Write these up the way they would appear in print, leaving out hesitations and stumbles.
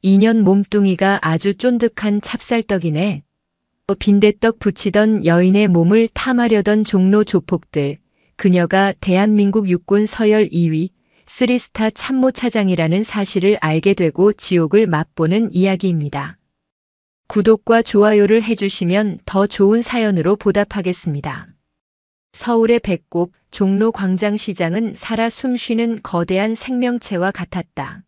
2년 몸뚱이가 아주 쫀득한 찹쌀떡이네. 빈대떡 부치던 여인의 몸을 탐하려던 종로 조폭들. 그녀가 대한민국 육군 서열 2위 3스타 참모차장이라는 사실을 알게 되고 지옥을 맛보는 이야기입니다. 구독과 좋아요를 해주시면 더 좋은 사연으로 보답하겠습니다. 서울의 배꼽 종로 광장시장은 살아 숨쉬는 거대한 생명체와 같았다.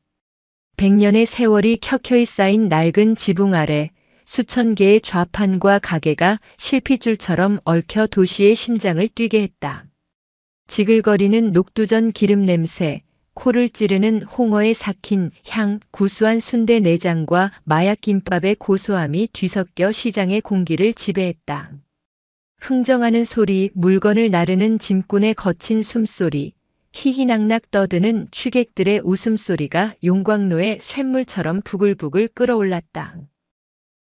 100년의 세월이 켜켜이 쌓인 낡은 지붕 아래 수천 개의 좌판과 가게가 실핏줄처럼 얽혀 도시의 심장을 뛰게 했다. 지글거리는 녹두전 기름 냄새, 코를 찌르는 홍어에 삭힌 향, 구수한 순대 내장과 마약김밥의 고소함이 뒤섞여 시장의 공기를 지배했다. 흥정하는 소리, 물건을 나르는 짐꾼의 거친 숨소리, 희희낙낙 떠드는 취객들의 웃음소리가 용광로의 쇳물처럼 부글부글 끓어올랐다.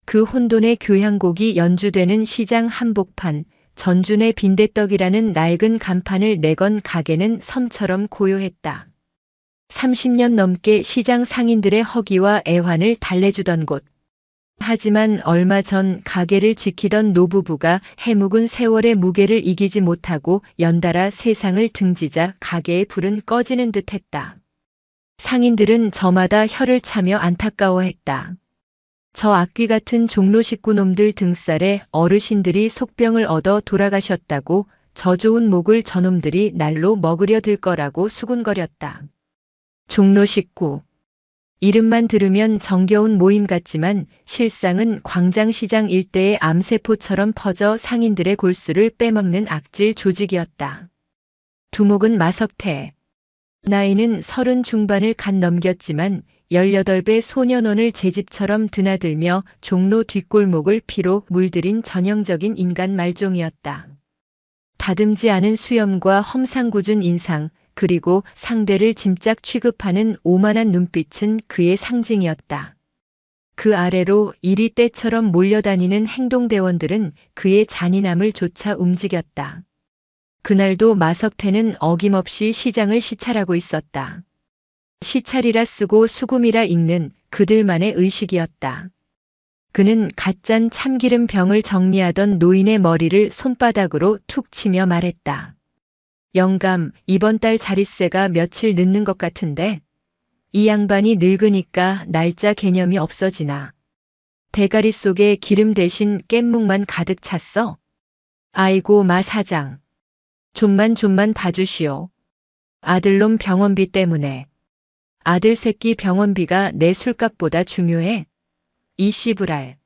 그 혼돈의 교향곡이 연주되는 시장 한복판, 전준의 빈대떡이라는 낡은 간판을 내건 가게는 섬처럼 고요했다. 30년 넘게 시장 상인들의 허기와 애환을 달래주던 곳. 하지만 얼마 전 가게를 지키던 노부부가 해묵은 세월의 무게를 이기지 못하고 연달아 세상을 등지자 가게의 불은 꺼지는 듯했다. 상인들은 저마다 혀를 차며 안타까워했다. 저 악귀 같은 종로 식구 놈들 등살에 어르신들이 속병을 얻어 돌아가셨다고 저 좋은 목을 저놈들이 날로 먹으려 들 거라고 수군거렸다. 종로 식구. 이름만 들으면 정겨운 모임 같지만 실상은 광장시장 일대의 암세포처럼 퍼져 상인들의 골수를 빼먹는 악질 조직이었다. 두목은 마석태. 나이는 30 중반을 갓 넘겼지만 18배 소년원을 제 집처럼 드나들며 종로 뒷골목을 피로 물들인 전형적인 인간 말종이었다. 다듬지 않은 수염과 험상궂은 인상, 그리고 상대를 짐짝 취급하는 오만한 눈빛은 그의 상징이었다. 그 아래로 이리 떼처럼 몰려다니는 행동대원들은 그의 잔인함을 좇아 움직였다. 그날도 마석태는 어김없이 시장을 시찰하고 있었다. 시찰이라 쓰고 수금이라 읽는 그들만의 의식이었다. 그는 갓짠 참기름 병을 정리하던 노인의 머리를 손바닥으로 툭 치며 말했다. 영감, 이번 달 자릿세가 며칠 늦는 것 같은데 이 양반이 늙으니까 날짜 개념이 없어지나. 대가리 속에 기름 대신 깻묵만 가득 찼어. 아이고 마 사장. 좀만 봐주시오. 아들놈 병원비 때문에. 아들 새끼 병원비가 내 술값보다 중요해. 이 씨부랄.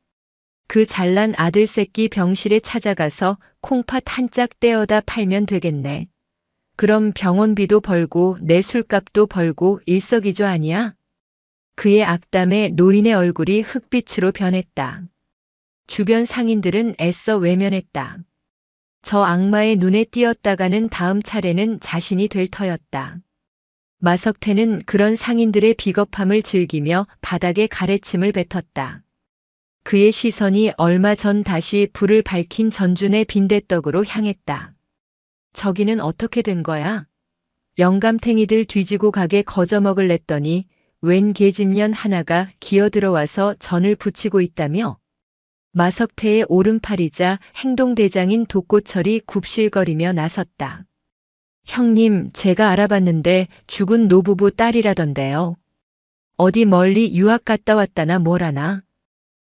그 잘난 아들 새끼 병실에 찾아가서 콩팥 한 짝 떼어다 팔면 되겠네. 그럼 병원비도 벌고 내 술값도 벌고 일석이조 아니야? 그의 악담에 노인의 얼굴이 흑빛으로 변했다. 주변 상인들은 애써 외면했다. 저 악마의 눈에 띄었다가는 다음 차례는 자신이 될 터였다. 마석태는 그런 상인들의 비겁함을 즐기며 바닥에 가래침을 뱉었다. 그의 시선이 얼마 전 다시 불을 밝힌 전준의 빈대떡으로 향했다. 저기는 어떻게 된 거야? 영감탱이들 뒤지고 가게 거저먹을 냈더니 웬 계집년 하나가 기어들어와서 전을 부치고 있다며? 마석태의 오른팔이자 행동대장인 독고철이 굽실거리며 나섰다. 형님, 제가 알아봤는데 죽은 노부부 딸이라던데요. 어디 멀리 유학 갔다 왔다나 뭐라나.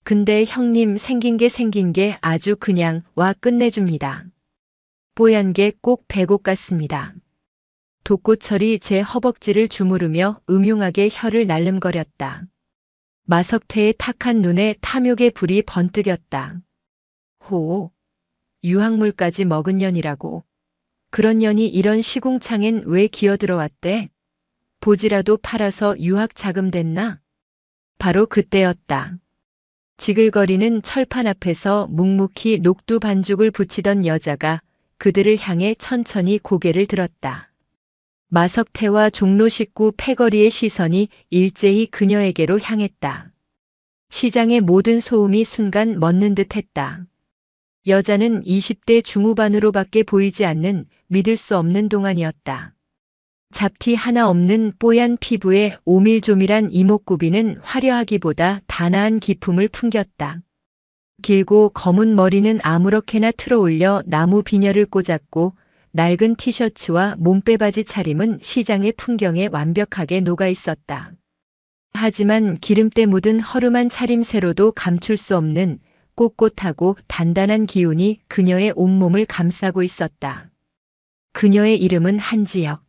근데 형님 생긴 게 아주 그냥 와 끝내줍니다. 뽀얀 게 꼭 배곡 같습니다. 독고철이 제 허벅지를 주무르며 음흉하게 혀를 날름거렸다. 마석태의 탁한 눈에 탐욕의 불이 번뜩였다. 호, 유학물까지 먹은 년이라고. 그런 년이 이런 시궁창엔 왜 기어들어왔대? 보지라도 팔아서 유학 자금 됐나? 바로 그때였다. 지글거리는 철판 앞에서 묵묵히 녹두 반죽을 부치던 여자가 그들을 향해 천천히 고개를 들었다. 마석태와 종로 식구 패거리의 시선이 일제히 그녀에게로 향했다. 시장의 모든 소음이 순간 멎는 듯 했다. 여자는 20대 중후반으로밖에 보이지 않는 믿을 수 없는 동안이었다. 잡티 하나 없는 뽀얀 피부에 오밀조밀한 이목구비는 화려하기보다 단아한 기품을 풍겼다. 길고 검은 머리는 아무렇게나 틀어올려 나무 비녀를 꽂았고 낡은 티셔츠와 몸빼바지 차림은 시장의 풍경에 완벽하게 녹아 있었다. 하지만 기름때 묻은 허름한 차림새로도 감출 수 없는 꼿꼿하고 단단한 기운이 그녀의 온몸을 감싸고 있었다. 그녀의 이름은 한지혁.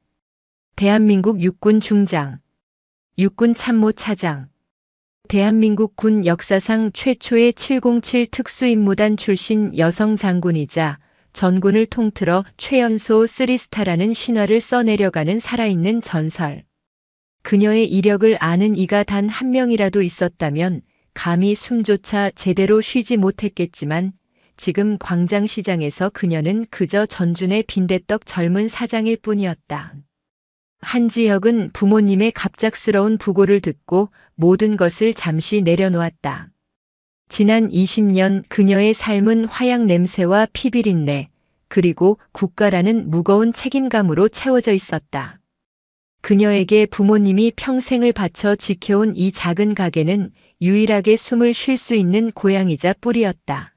대한민국 육군 중장, 육군 참모차장, 대한민국 군 역사상 최초의 707 특수임무단 출신 여성 장군이자 전군을 통틀어 최연소 3스타라는 신화를 써내려가는 살아있는 전설. 그녀의 이력을 아는 이가 단 한 명이라도 있었다면 감히 숨조차 제대로 쉬지 못했겠지만 지금 광장시장에서 그녀는 그저 전준의 빈대떡 젊은 사장일 뿐이었다. 한지혁은 부모님의 갑작스러운 부고를 듣고 모든 것을 잠시 내려놓았다. 지난 20년 그녀의 삶은 화약 냄새와 피비린내, 그리고 국가라는 무거운 책임감으로 채워져 있었다. 그녀에게 부모님이 평생을 바쳐 지켜온 이 작은 가게는 유일하게 숨을 쉴 수 있는 고향이자 뿌리였다.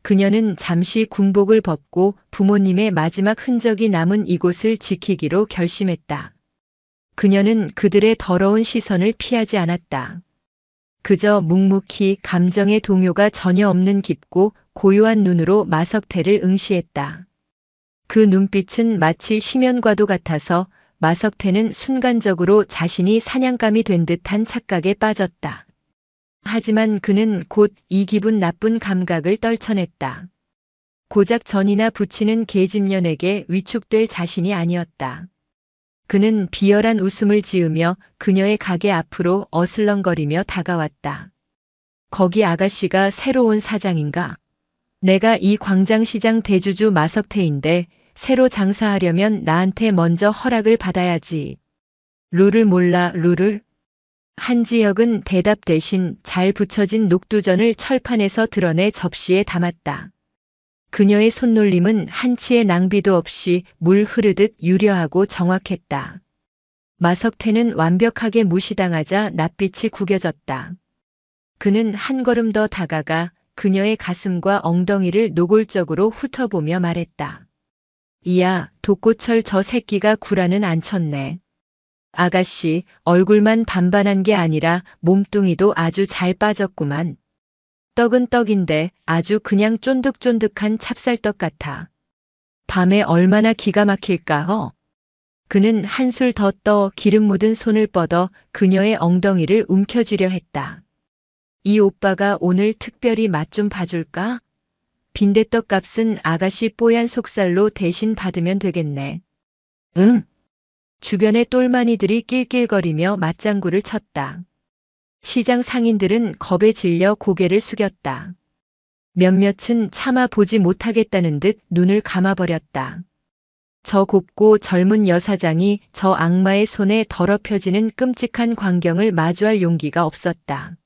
그녀는 잠시 군복을 벗고 부모님의 마지막 흔적이 남은 이곳을 지키기로 결심했다. 그녀는 그들의 더러운 시선을 피하지 않았다. 그저 묵묵히 감정의 동요가 전혀 없는 깊고 고요한 눈으로 마석태를 응시했다. 그 눈빛은 마치 심연과도 같아서 마석태는 순간적으로 자신이 사냥감이 된 듯한 착각에 빠졌다. 하지만 그는 곧 이 기분 나쁜 감각을 떨쳐냈다. 고작 전이나 부치는 계집년에게 위축될 자신이 아니었다. 그는 비열한 웃음을 지으며 그녀의 가게 앞으로 어슬렁거리며 다가왔다. 거기 아가씨가 새로 온 사장인가? 내가 이 광장시장 대주주 마석태인데 새로 장사하려면 나한테 먼저 허락을 받아야지. 룰을 몰라, 룰을? 한지혁은 대답 대신 잘 붙여진 녹두전을 철판에서 드러내 접시에 담았다. 그녀의 손놀림은 한치의 낭비도 없이 물 흐르듯 유려하고 정확했다. 마석태는 완벽하게 무시당하자 낯빛이 구겨졌다. 그는 한 걸음 더 다가가 그녀의 가슴과 엉덩이를 노골적으로 훑어보며 말했다. 이야, 독고철 저 새끼가 구라는 안 쳤네. 아가씨, 얼굴만 반반한 게 아니라 몸뚱이도 아주 잘 빠졌구만. 떡은 떡인데 아주 그냥 쫀득쫀득한 찹쌀떡 같아. 밤에 얼마나 기가 막힐까. 그는 한술 더 떠 기름 묻은 손을 뻗어 그녀의 엉덩이를 움켜쥐려 했다. 이 오빠가 오늘 특별히 맛 좀 봐줄까? 빈대떡 값은 아가씨 뽀얀 속살로 대신 받으면 되겠네. 응. 주변의 똘마니들이 낄낄거리며 맞장구를 쳤다. 시장 상인들은 겁에 질려 고개를 숙였다. 몇몇은 차마 보지 못하겠다는 듯 눈을 감아버렸다. 저 곱고 젊은 여사장이 저 악마의 손에 더럽혀지는 끔찍한 광경을 마주할 용기가 없었다.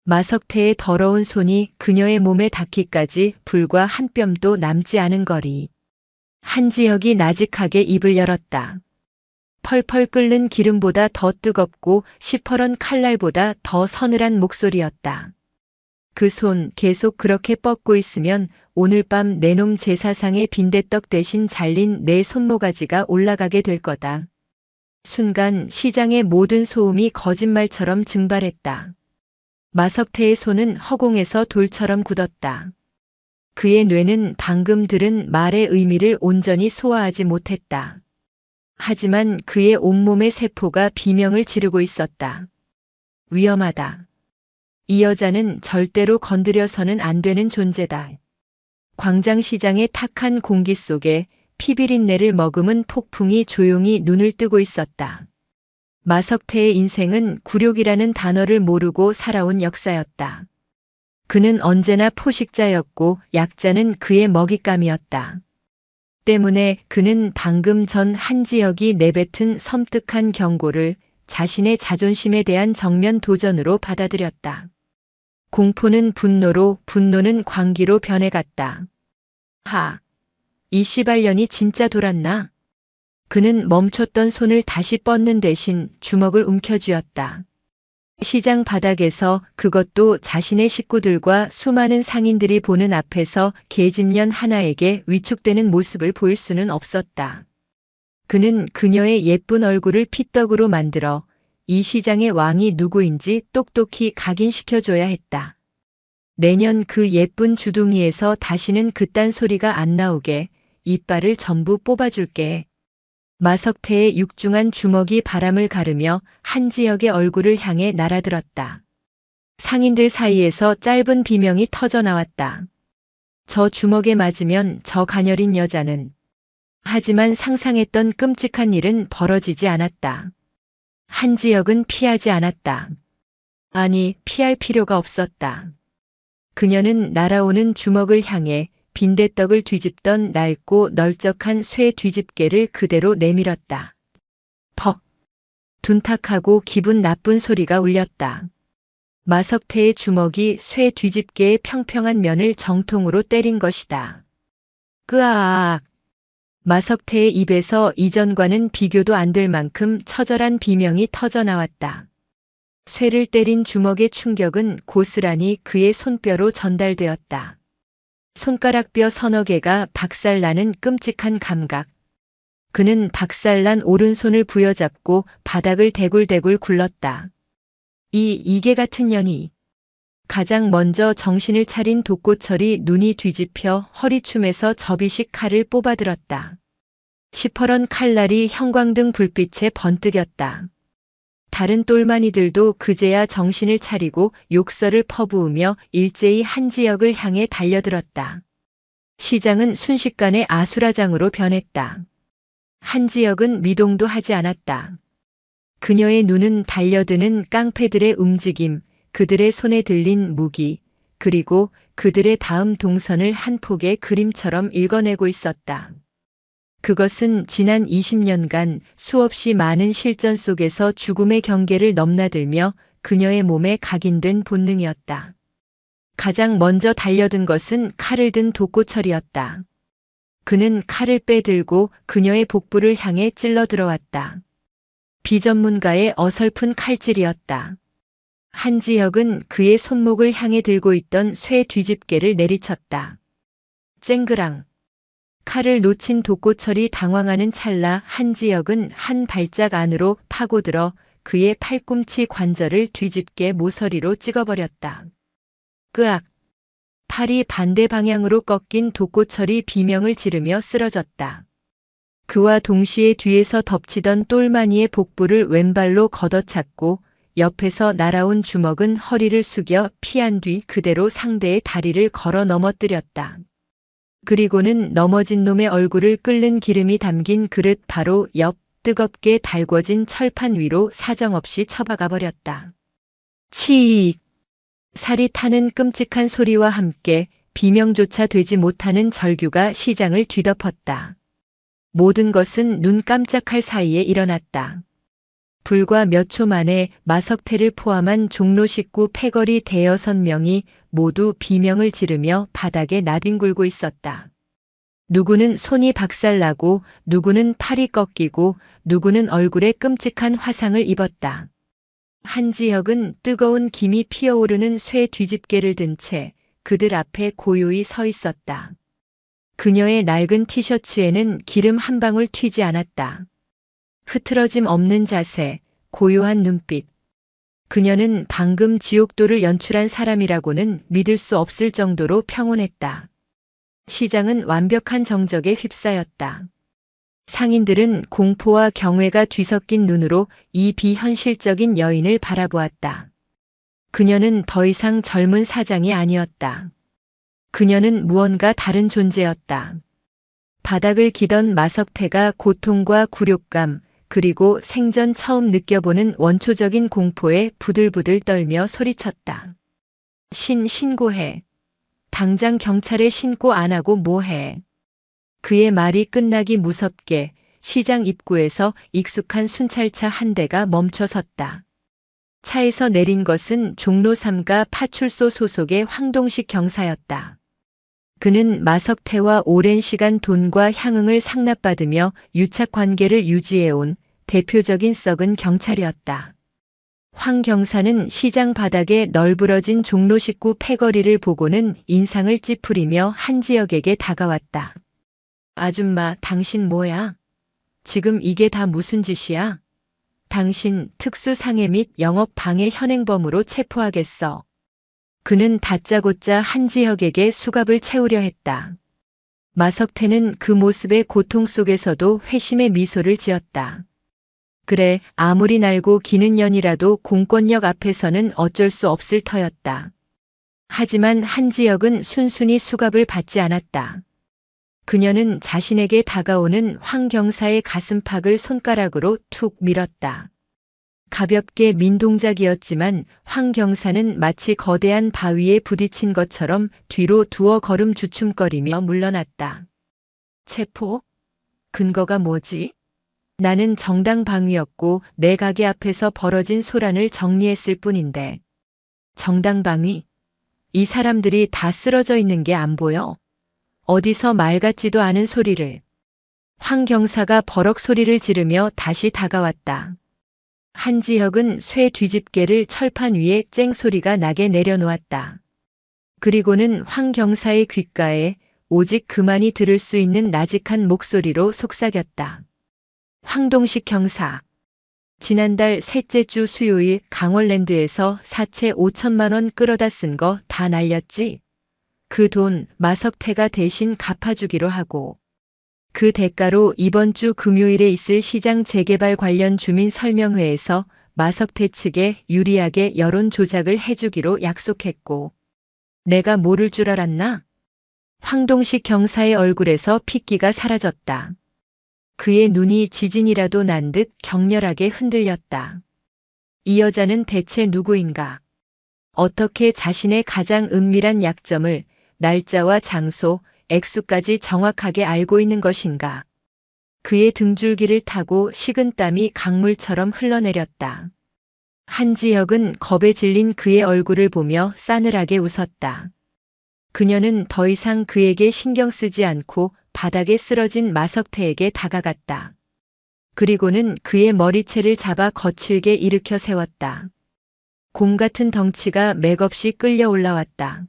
마석태의 더러운 손이 그녀의 몸에 닿기까지 불과 한 뼘도 남지 않은 거리. 한지혁이 나직하게 입을 열었다. 펄펄 끓는 기름보다 더 뜨겁고 시퍼런 칼날보다 더 서늘한 목소리였다. 그 손 계속 그렇게 뻗고 있으면 오늘 밤 내 놈 제사상의 빈대떡 대신 잘린 내 손모가지가 올라가게 될 거다. 순간 시장의 모든 소음이 거짓말처럼 증발했다. 마석태의 손은 허공에서 돌처럼 굳었다. 그의 뇌는 방금 들은 말의 의미를 온전히 소화하지 못했다. 하지만 그의 온몸의 세포가 비명을 지르고 있었다. 위험하다. 이 여자는 절대로 건드려서는 안 되는 존재다. 광장시장의 탁한 공기 속에 피비린내를 머금은 폭풍이 조용히 눈을 뜨고 있었다. 마석태의 인생은 굴욕이라는 단어를 모르고 살아온 역사였다. 그는 언제나 포식자였고 약자는 그의 먹잇감이었다. 때문에 그는 방금 전 한지혁이 내뱉은 섬뜩한 경고를 자신의 자존심에 대한 정면 도전으로 받아들였다. 공포는 분노로, 분노는 광기로 변해갔다. 하, 이 씨발년이 진짜 돌았나? 그는 멈췄던 손을 다시 뻗는 대신 주먹을 움켜쥐었다. 시장 바닥에서, 그것도 자신의 식구들과 수많은 상인들이 보는 앞에서 계집년 하나에게 위축되는 모습을 보일 수는 없었다. 그는 그녀의 예쁜 얼굴을 피떡으로 만들어 이 시장의 왕이 누구인지 똑똑히 각인시켜줘야 했다. 내년 그 예쁜 주둥이에서 다시는 그딴 소리가 안 나오게 이빨을 전부 뽑아줄게. 마석태의 육중한 주먹이 바람을 가르며 한지혁의 얼굴을 향해 날아들었다. 상인들 사이에서 짧은 비명이 터져 나왔다. 저 주먹에 맞으면 저 가녀린 여자는. 하지만 상상했던 끔찍한 일은 벌어지지 않았다. 한지혁은 피하지 않았다. 아니, 피할 필요가 없었다. 그녀는 날아오는 주먹을 향해 빈대떡을 뒤집던 낡고 널쩍한 쇠 뒤집개를 그대로 내밀었다. 퍽! 둔탁하고 기분 나쁜 소리가 울렸다. 마석태의 주먹이 쇠 뒤집개의 평평한 면을 정통으로 때린 것이다. 끄아악! 마석태의 입에서 이전과는 비교도 안 될 만큼 처절한 비명이 터져 나왔다. 쇠를 때린 주먹의 충격은 고스란히 그의 손뼈로 전달되었다. 손가락뼈 서너 개가 박살나는 끔찍한 감각. 그는 박살난 오른손을 부여잡고 바닥을 대굴대굴 굴렀다. 이 이게 같은 년이. 가장 먼저 정신을 차린 독고철이 눈이 뒤집혀 허리춤에서 접이식 칼을 뽑아들었다. 시퍼런 칼날이 형광등 불빛에 번뜩였다. 다른 똘마니들도 그제야 정신을 차리고 욕설을 퍼부으며 일제히 한지혁을 향해 달려들었다. 시장은 순식간에 아수라장으로 변했다. 한지혁은 미동도 하지 않았다. 그녀의 눈은 달려드는 깡패들의 움직임, 그들의 손에 들린 무기, 그리고 그들의 다음 동선을 한 폭의 그림처럼 읽어내고 있었다. 그것은 지난 20년간 수없이 많은 실전 속에서 죽음의 경계를 넘나들며 그녀의 몸에 각인된 본능이었다. 가장 먼저 달려든 것은 칼을 든 독고철이었다. 그는 칼을 빼들고 그녀의 복부를 향해 찔러 들어왔다. 비전문가의 어설픈 칼질이었다. 한지혁은 그의 손목을 향해 들고 있던 쇠 뒤집개를 내리쳤다. 쨍그랑. 칼을 놓친 독고철이 당황하는 찰나 한지혁은 한 발짝 안으로 파고들어 그의 팔꿈치 관절을 뒤집개 모서리로 찍어버렸다. 끄악. 팔이 반대 방향으로 꺾인 독고철이 비명을 지르며 쓰러졌다. 그와 동시에 뒤에서 덮치던 똘마니의 복부를 왼발로 걷어찼고 옆에서 날아온 주먹은 허리를 숙여 피한 뒤 그대로 상대의 다리를 걸어 넘어뜨렸다. 그리고는 넘어진 놈의 얼굴을 끓는 기름이 담긴 그릇 바로 옆 뜨겁게 달궈진 철판 위로 사정없이 처박아 버렸다. 치익! 살이 타는 끔찍한 소리와 함께 비명조차 되지 못하는 절규가 시장을 뒤덮었다. 모든 것은 눈 깜짝할 사이에 일어났다. 불과 몇 초 만에 마석태를 포함한 종로 식구 패거리 대여섯 명이 모두 비명을 지르며 바닥에 나뒹굴고 있었다. 누구는 손이 박살나고 누구는 팔이 꺾이고 누구는 얼굴에 끔찍한 화상을 입었다. 한지혁은 뜨거운 김이 피어오르는 쇠 뒤집개를 든 채 그들 앞에 고요히 서 있었다. 그녀의 낡은 티셔츠에는 기름 한 방울 튀지 않았다. 흐트러짐 없는 자세, 고요한 눈빛. 그녀는 방금 지옥도를 연출한 사람이라고는 믿을 수 없을 정도로 평온했다. 시장은 완벽한 정적에 휩싸였다. 상인들은 공포와 경외가 뒤섞인 눈으로 이 비현실적인 여인을 바라보았다. 그녀는 더 이상 젊은 사장이 아니었다. 그녀는 무언가 다른 존재였다. 바닥을 기던 마석태가 고통과 굴욕감, 그리고 생전 처음 느껴보는 원초적인 공포에 부들부들 떨며 소리쳤다. 신고해. 당장 경찰에 신고 안 하고 뭐해. 그의 말이 끝나기 무섭게 시장 입구에서 익숙한 순찰차 한 대가 멈춰 섰다. 차에서 내린 것은 종로 3가 파출소 소속의 황동식 경사였다. 그는 마석태와 오랜 시간 돈과 향응을 상납받으며 유착 관계를 유지해온 대표적인 썩은 경찰이었다. 황 경사는 시장 바닥에 널브러진 종로 식구 패거리를 보고는 인상을 찌푸리며 한지혁에게 다가왔다. 아줌마, 당신 뭐야? 지금 이게 다 무슨 짓이야? 당신 특수상해 및 영업방해 현행범으로 체포하겠어. 그는 다짜고짜 한지혁에게 수갑을 채우려 했다. 마석태는 그 모습의 고통 속에서도 회심의 미소를 지었다. 그래, 아무리 날고 기는 년이라도 공권력 앞에서는 어쩔 수 없을 터였다. 하지만 한지혁은 순순히 수갑을 받지 않았다. 그녀는 자신에게 다가오는 황 경사의 가슴팍을 손가락으로 툭 밀었다. 가볍게 민 동작이었지만 황 경사는 마치 거대한 바위에 부딪힌 것처럼 뒤로 두어 걸음 주춤거리며 물러났다. 체포? 근거가 뭐지? 나는 정당방위였고 내 가게 앞에서 벌어진 소란을 정리했을 뿐인데. 정당방위? 이 사람들이 다 쓰러져 있는 게 안 보여? 어디서 말 같지도 않은 소리를. 황 경사가 버럭 소리를 지르며 다시 다가왔다. 한지혁은 쇠 뒤집개를 철판 위에 쨍소리가 나게 내려놓았다. 그리고는 황 경사의 귓가에 오직 그만이 들을 수 있는 나직한 목소리로 속삭였다. 황동식 경사. 지난달 셋째 주 수요일 강월랜드에서 사채 5천만 원 끌어다 쓴 거 다 날렸지? 그 돈 마석태가 대신 갚아주기로 하고. 그 대가로 이번 주 금요일에 있을 시장 재개발 관련 주민 설명회에서 마석태 측에 유리하게 여론 조작을 해주기로 약속했고. 내가 모를 줄 알았나? 황동식 경사의 얼굴에서 핏기가 사라졌다. 그의 눈이 지진이라도 난 듯 격렬하게 흔들렸다. 이 여자는 대체 누구인가? 어떻게 자신의 가장 은밀한 약점을 날짜와 장소, 액수까지 정확하게 알고 있는 것인가? 그의 등줄기를 타고 식은땀이 강물처럼 흘러내렸다. 한지혁은 겁에 질린 그의 얼굴을 보며 싸늘하게 웃었다. 그녀는 더 이상 그에게 신경 쓰지 않고 바닥에 쓰러진 마석태에게 다가갔다. 그리고는 그의 머리채를 잡아 거칠게 일으켜 세웠다. 곰 같은 덩치가 맥없이 끌려 올라왔다.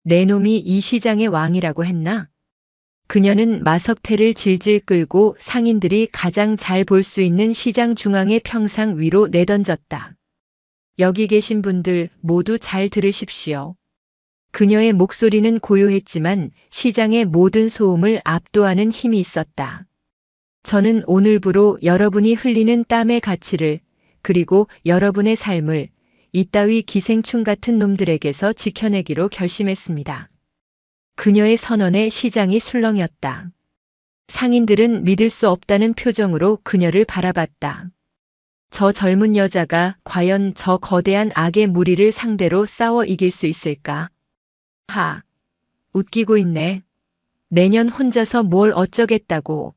내 놈이 이 시장의 왕이라고 했나? 그녀는 마석태를 질질 끌고 상인들이 가장 잘 볼 수 있는 시장 중앙의 평상 위로 내던졌다. 여기 계신 분들 모두 잘 들으십시오. 그녀의 목소리는 고요했지만 시장의 모든 소음을 압도하는 힘이 있었다. 저는 오늘부로 여러분이 흘리는 땀의 가치를, 그리고 여러분의 삶을 이따위 기생충 같은 놈들에게서 지켜내기로 결심했습니다. 그녀의 선언에 시장이 술렁였다. 상인들은 믿을 수 없다는 표정으로 그녀를 바라봤다. 저 젊은 여자가 과연 저 거대한 악의 무리를 상대로 싸워 이길 수 있을까? 하, 웃기고 있네. 내년 혼자서 뭘 어쩌겠다고.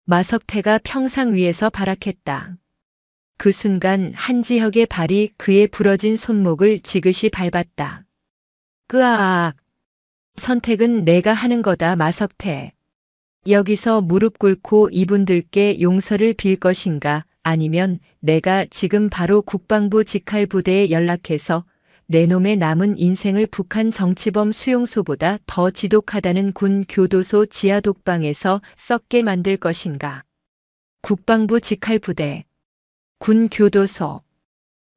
마석태가 평상 위에서 발악했다. 그 순간 한지혁의 발이 그의 부러진 손목을 지그시 밟았다. 끄아악. 선택은 내가 하는 거다, 마석태. 여기서 무릎 꿇고 이분들께 용서를 빌 것인가, 아니면 내가 지금 바로 국방부 직할부대에 연락해서 내 놈의 남은 인생을 북한 정치범 수용소보다 더 지독하다는 군 교도소 지하 독방에서 썩게 만들 것인가. 국방부 직할부대. 군 교도소.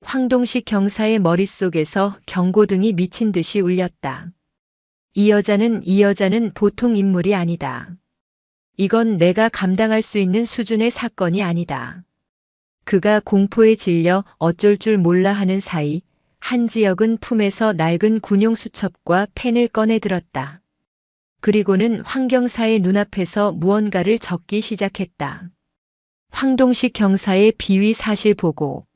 황동식 경사의 머릿속에서 경고등이 미친 듯이 울렸다. 이 여자는 보통 인물이 아니다. 이건 내가 감당할 수 있는 수준의 사건이 아니다. 그가 공포에 질려 어쩔 줄 몰라 하는 사이 한지혁은 품에서 낡은 군용 수첩과 펜을 꺼내 들었다. 그리고는 황 경사의 눈앞에서 무언가를 적기 시작했다. 황동식 경사의 비위 사실 보고,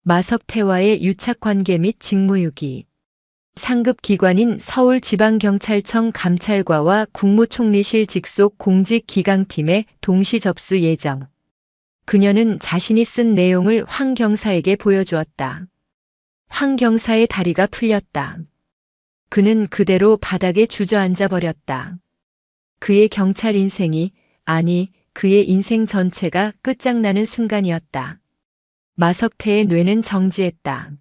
마석태와의 유착관계 및 직무유기, 상급 기관인 서울지방경찰청 감찰과와 국무총리실 직속 공직기강팀의 동시 접수 예정. 그녀는 자신이 쓴 내용을 황 경사에게 보여주었다. 황 경사의 다리가 풀렸다. 그는 그대로 바닥에 주저앉아 버렸다. 그의 경찰 인생이, 아니, 그의 인생 전체가 끝장나는 순간이었다. 마석태의 뇌는 정지했다.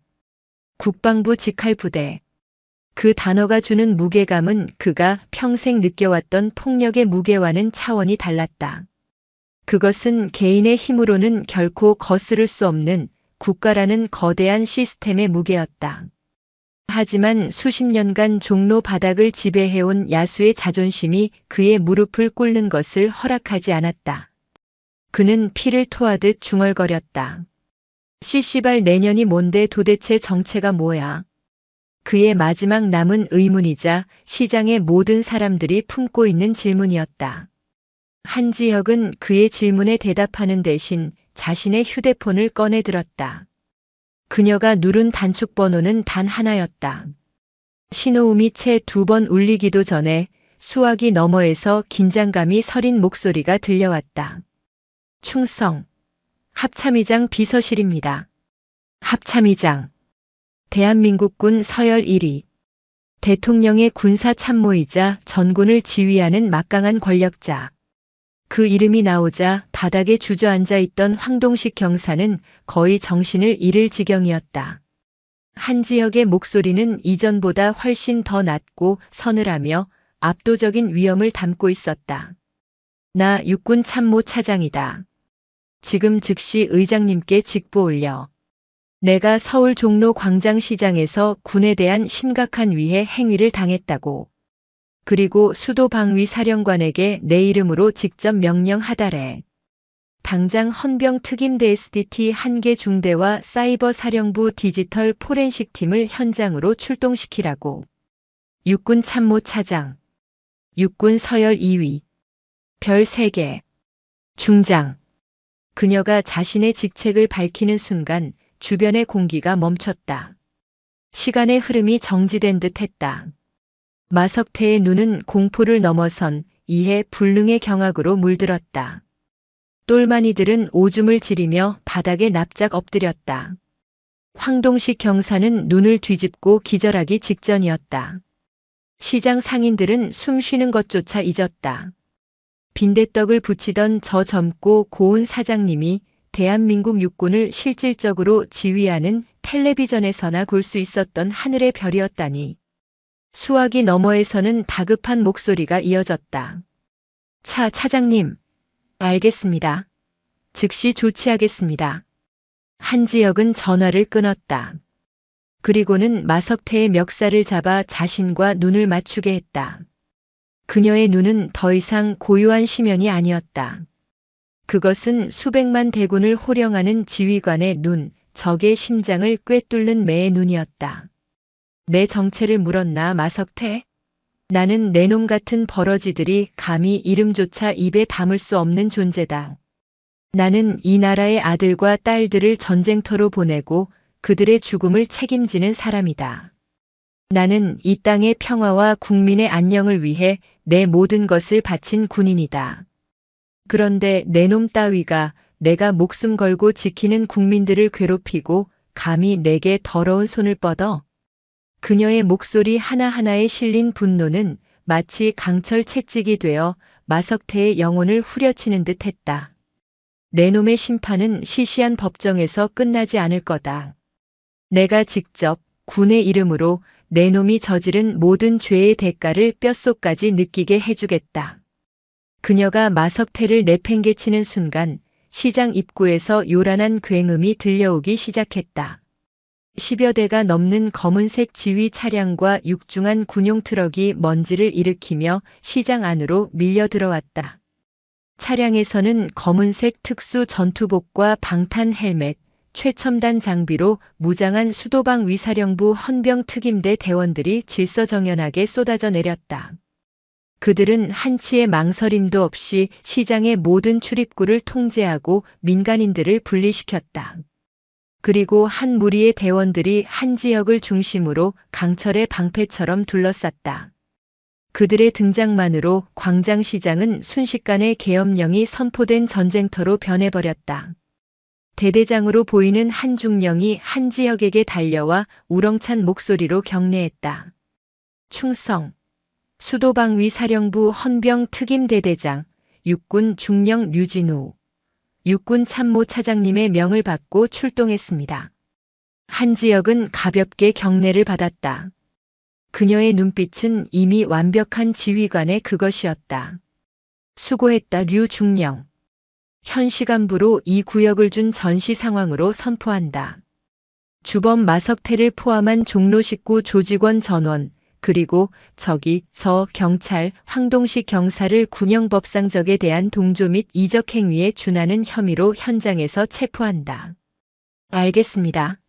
국방부 직할부대. 그 단어가 주는 무게감은 그가 평생 느껴왔던 폭력의 무게와는 차원이 달랐다. 그것은 개인의 힘으로는 결코 거스를 수 없는 국가라는 거대한 시스템의 무게였다. 하지만 수십 년간 종로 바닥을 지배해온 야수의 자존심이 그의 무릎을 꿇는 것을 허락하지 않았다. 그는 피를 토하듯 중얼거렸다. 씨씨발 내년이 뭔데 도대체 정체가 뭐야? 그의 마지막 남은 의문이자 시장의 모든 사람들이 품고 있는 질문이었다. 한지혁은 그의 질문에 대답하는 대신 자신의 휴대폰을 꺼내 들었다. 그녀가 누른 단축 번호는 단 하나였다. 신호음이 채 2번 울리기도 전에 수화기 너머에서 긴장감이 서린 목소리가 들려왔다. 충성. 합참의장 비서실입니다. 합참의장. 대한민국군 서열 1위. 대통령의 군사 참모이자 전군을 지휘하는 막강한 권력자. 그 이름이 나오자 바닥에 주저앉아 있던 황동식 경사는 거의 정신을 잃을 지경이었다. 한지혁의 목소리는 이전보다 훨씬 더 낮고 서늘하며 압도적인 위엄을 담고 있었다. 나 육군 참모 차장이다. 지금 즉시 의장님께 직보 올려. 내가 서울 종로 광장시장에서 군에 대한 심각한 위해 행위를 당했다고. 그리고 수도 방위 사령관에게 내 이름으로 직접 명령하다래. 당장 헌병 특임대 SDT 1개 중대와 사이버 사령부 디지털 포렌식 팀을 현장으로 출동시키라고. 육군 참모 차장. 육군 서열 2위. 별 3개. 중장. 그녀가 자신의 직책을 밝히는 순간 주변의 공기가 멈췄다. 시간의 흐름이 정지된 듯 했다. 마석태의 눈은 공포를 넘어선 이해 불능의 경악으로 물들었다. 똘마니들은 오줌을 지리며 바닥에 납작 엎드렸다. 황동식 경사는 눈을 뒤집고 기절하기 직전이었다. 시장 상인들은 숨 쉬는 것조차 잊었다. 빈대떡을 부치던 저 젊고 고운 사장님이 대한민국 육군을 실질적으로 지휘하는 텔레비전에서나 볼 수 있었던 하늘의 별이었다니. 수화기 너머에서는 다급한 목소리가 이어졌다. 차장님. 알겠습니다. 즉시 조치하겠습니다. 한지혁은 전화를 끊었다. 그리고는 마석태의 멱살을 잡아 자신과 눈을 맞추게 했다. 그녀의 눈은 더 이상 고요한 심연이 아니었다. 그것은 수백만 대군을 호령하는 지휘관의 눈, 적의 심장을 꿰뚫는 매의 눈이었다. 내 정체를 물었나 마석태? 나는 내 놈 같은 버러지들이 감히 이름조차 입에 담을 수 없는 존재다. 나는 이 나라의 아들과 딸들을 전쟁터로 보내고 그들의 죽음을 책임지는 사람이다. 나는 이 땅의 평화와 국민의 안녕을 위해 내 모든 것을 바친 군인이다. 그런데 내 놈 따위가 내가 목숨 걸고 지키는 국민들을 괴롭히고 감히 내게 더러운 손을 뻗어? 그녀의 목소리 하나하나에 실린 분노는 마치 강철 채찍이 되어 마석태의 영혼을 후려치는 듯 했다. 내 놈의 심판은 시시한 법정에서 끝나지 않을 거다. 내가 직접 군의 이름으로 내 놈이 저지른 모든 죄의 대가를 뼛속까지 느끼게 해주겠다. 그녀가 마석태를 내팽개치는 순간 시장 입구에서 요란한 굉음이 들려오기 시작했다. 10여 대가 넘는 검은색 지휘 차량과 육중한 군용 트럭이 먼지를 일으키며 시장 안으로 밀려 들어왔다. 차량에서는 검은색 특수 전투복과 방탄 헬멧, 최첨단 장비로 무장한 수도방 위사령부 헌병 특임대 대원들이 질서정연하게 쏟아져 내렸다. 그들은 한치의 망설임도 없이 시장의 모든 출입구를 통제하고 민간인들을 분리시켰다. 그리고 한 무리의 대원들이 한지혁을 중심으로 강철의 방패처럼 둘러쌌다. 그들의 등장만으로 광장시장은 순식간에 계엄령이 선포된 전쟁터로 변해버렸다. 대대장으로 보이는 한 중령이 한지혁에게 달려와 우렁찬 목소리로 경례했다. 충성, 수도방위 사령부 헌병 특임대대장, 육군 중령 류진우, 육군 참모차장님의 명을 받고 출동했습니다. 한지혁은 가볍게 경례를 받았다. 그녀의 눈빛은 이미 완벽한 지휘관의 그것이었다. 수고했다 류중령. 현 시간부로 이 구역을 준 전시 상황으로 선포한다. 주범 마석태를 포함한 종로 식구 조직원 전원, 그리고 저 경찰 황동식 경사를 군형법상적에 대한 동조 및 이적 행위에 준하는 혐의로 현장에서 체포한다. 알겠습니다.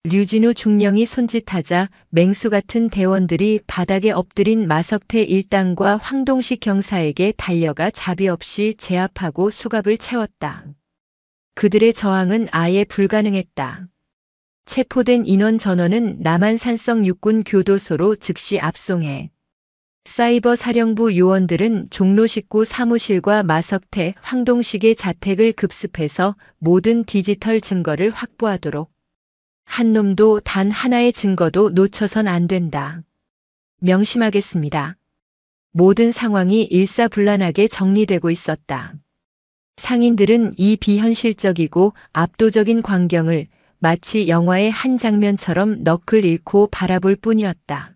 류진우 중령이 손짓하자 맹수 같은 대원들이 바닥에 엎드린 마석태 일당과 황동식 경사에게 달려가 자비 없이 제압하고 수갑을 채웠다. 그들의 저항은 아예 불가능했다. 체포된 인원 전원은 남한산성 육군 교도소로 즉시 압송해 사이버 사령부 요원들은 종로 식구 사무실과 마석태, 황동식의 자택을 급습해서 모든 디지털 증거를 확보하도록. 한 놈도 단 하나의 증거도 놓쳐선 안 된다. 명심하겠습니다. 모든 상황이 일사불란하게 정리되고 있었다. 상인들은 이 비현실적이고 압도적인 광경을 마치 영화의 한 장면처럼 넋을 잃고 바라볼 뿐이었다.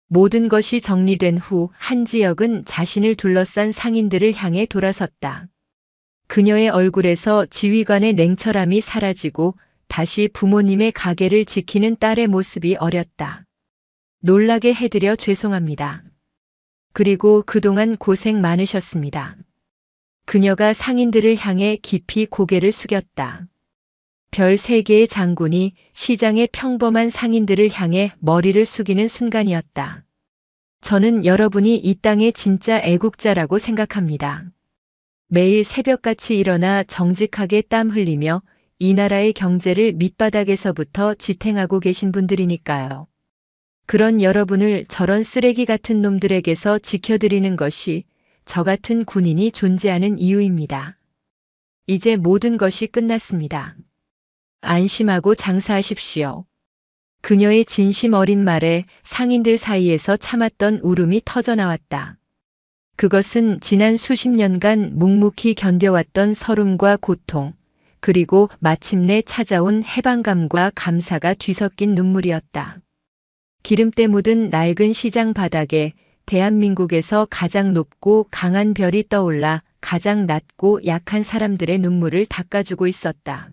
모든 것이 정리된 후 한지혁은 자신을 둘러싼 상인들을 향해 돌아섰다. 그녀의 얼굴에서 지휘관의 냉철함이 사라지고 다시 부모님의 가게를 지키는 딸의 모습이 어렸다. 놀라게 해드려 죄송합니다. 그리고 그동안 고생 많으셨습니다. 그녀가 상인들을 향해 깊이 고개를 숙였다. 별 3개의 장군이 시장의 평범한 상인들을 향해 머리를 숙이는 순간이었다. 저는 여러분이 이 땅의 진짜 애국자라고 생각합니다. 매일 새벽같이 일어나 정직하게 땀 흘리며 이 나라의 경제를 밑바닥에서부터 지탱하고 계신 분들이니까요. 그런 여러분을 저런 쓰레기 같은 놈들에게서 지켜드리는 것이 저 같은 군인이 존재하는 이유입니다. 이제 모든 것이 끝났습니다. 안심하고 장사하십시오. 그녀의 진심 어린 말에 상인들 사이에서 참았던 울음이 터져나왔다. 그것은 지난 수십 년간 묵묵히 견뎌왔던 서름과 고통, 그리고 마침내 찾아온 해방감과 감사가 뒤섞인 눈물이었다. 기름때 묻은 낡은 시장 바닥에 대한민국에서 가장 높고 강한 별이 떠올라 가장 낮고 약한 사람들의 눈물을 닦아주고 있었다.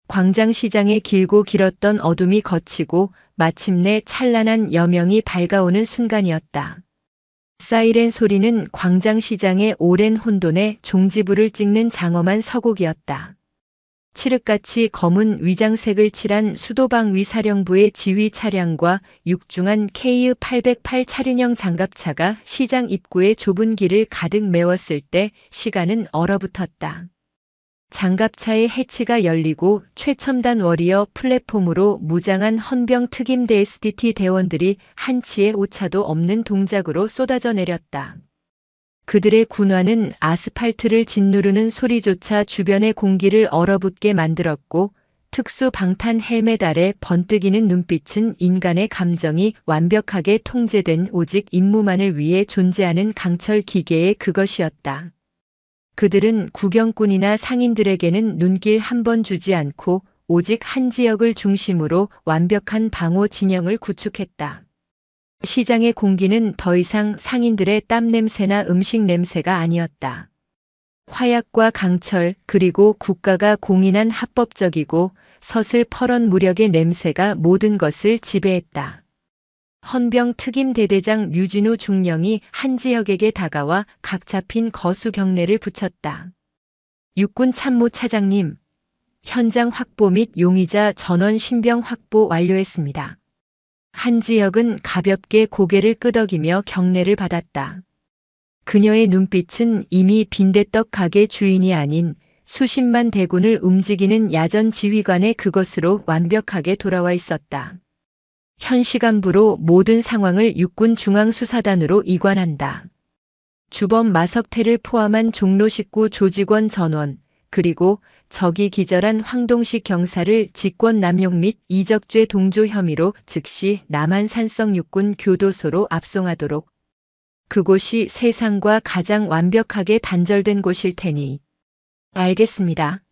광장시장의 길고 길었던 어둠이 걷히고 마침내 찬란한 여명이 밝아오는 순간이었다. 사이렌 소리는 광장시장의 오랜 혼돈에 종지부를 찍는 장엄한 서곡이었다. 칠흑같이 검은 위장색을 칠한 수도방위 사령부의 지휘 차량과 육중한 KU-808 차륜형 장갑차가 시장 입구의 좁은 길을 가득 메웠을 때 시간은 얼어붙었다. 장갑차의 해치가 열리고 최첨단 워리어 플랫폼으로 무장한 헌병 특임대 SDT 대원들이 한치의 오차도 없는 동작으로 쏟아져 내렸다. 그들의 군화는 아스팔트를 짓누르는 소리조차 주변의 공기를 얼어붙게 만들었고 특수 방탄 헬멧 아래 번뜩이는 눈빛은 인간의 감정이 완벽하게 통제된 오직 임무만을 위해 존재하는 강철 기계의 그것이었다. 그들은 구경꾼이나 상인들에게는 눈길 한 번 주지 않고 오직 한 지역을 중심으로 완벽한 방호 진영을 구축했다. 시장의 공기는 더 이상 상인들의 땀 냄새나 음식 냄새가 아니었다. 화약과 강철 그리고 국가가 공인한 합법적이고 서슬퍼런 무력의 냄새가 모든 것을 지배했다. 헌병 특임대대장 류진우 중령이 한지혁에게 다가와 각 잡힌 거수 경례를 붙였다. 육군 참모차장님, 현장 확보 및 용의자 전원 신병 확보 완료했습니다. 한지혁은 가볍게 고개를 끄덕이며 경례를 받았다. 그녀의 눈빛은 이미 빈대떡 가게 주인이 아닌 수십만 대군을 움직이는 야전 지휘관의 그것으로 완벽하게 돌아와 있었다. 현 시간부로 모든 상황을 육군 중앙수사단으로 이관한다. 주범 마석태를 포함한 종로 식구 조직원 전원, 그리고 적이 기절한 황동식 경사를 직권남용 및 이적죄 동조 혐의로 즉시 남한산성 육군 교도소로 압송하도록. 그곳이 세상과 가장 완벽하게 단절된 곳일 테니. 알겠습니다.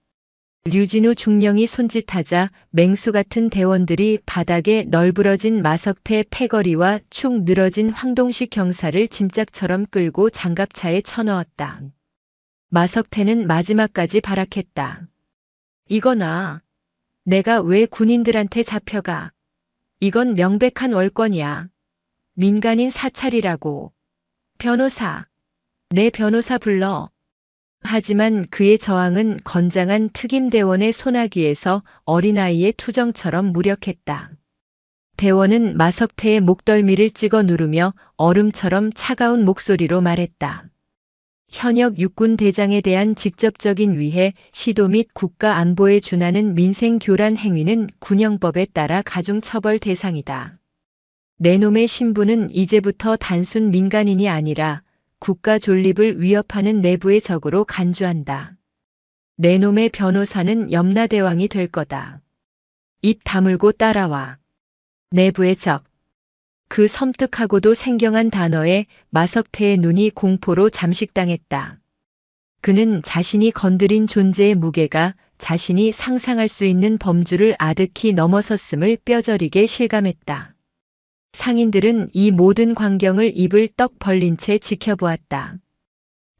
류진우 중령이 손짓하자 맹수 같은 대원들이 바닥에 널브러진 마석태 패거리와 축 늘어진 황동식 경사를 짐짝처럼 끌고 장갑차에 쳐넣었다. 마석태는 마지막까지 발악했다. 이거나. 내가 왜 군인들한테 잡혀가. 이건 명백한 월권이야. 민간인 사찰이라고. 변호사. 내 변호사 불러. 하지만 그의 저항은 건장한 특임대원의 소나기에서 어린아이의 투정처럼 무력했다. 대원은 마석태의 목덜미를 찍어 누르며 얼음처럼 차가운 목소리로 말했다. 현역 육군 대장에 대한 직접적인 위해, 시도 및 국가 안보에 준하는 민생 교란 행위는 군형법에 따라 가중처벌 대상이다. 내 놈의 신분은 이제부터 단순 민간인이 아니라 국가 존립을 위협하는 내부의 적으로 간주한다. 내 놈의 변호사는 염라대왕이 될 거다. 입 다물고 따라와. 내부의 적. 그 섬뜩하고도 생경한 단어에 마석태의 눈이 공포로 잠식당했다. 그는 자신이 건드린 존재의 무게가 자신이 상상할 수 있는 범주를 아득히 넘어섰음을 뼈저리게 실감했다. 상인들은 이 모든 광경을 입을 떡 벌린 채 지켜보았다.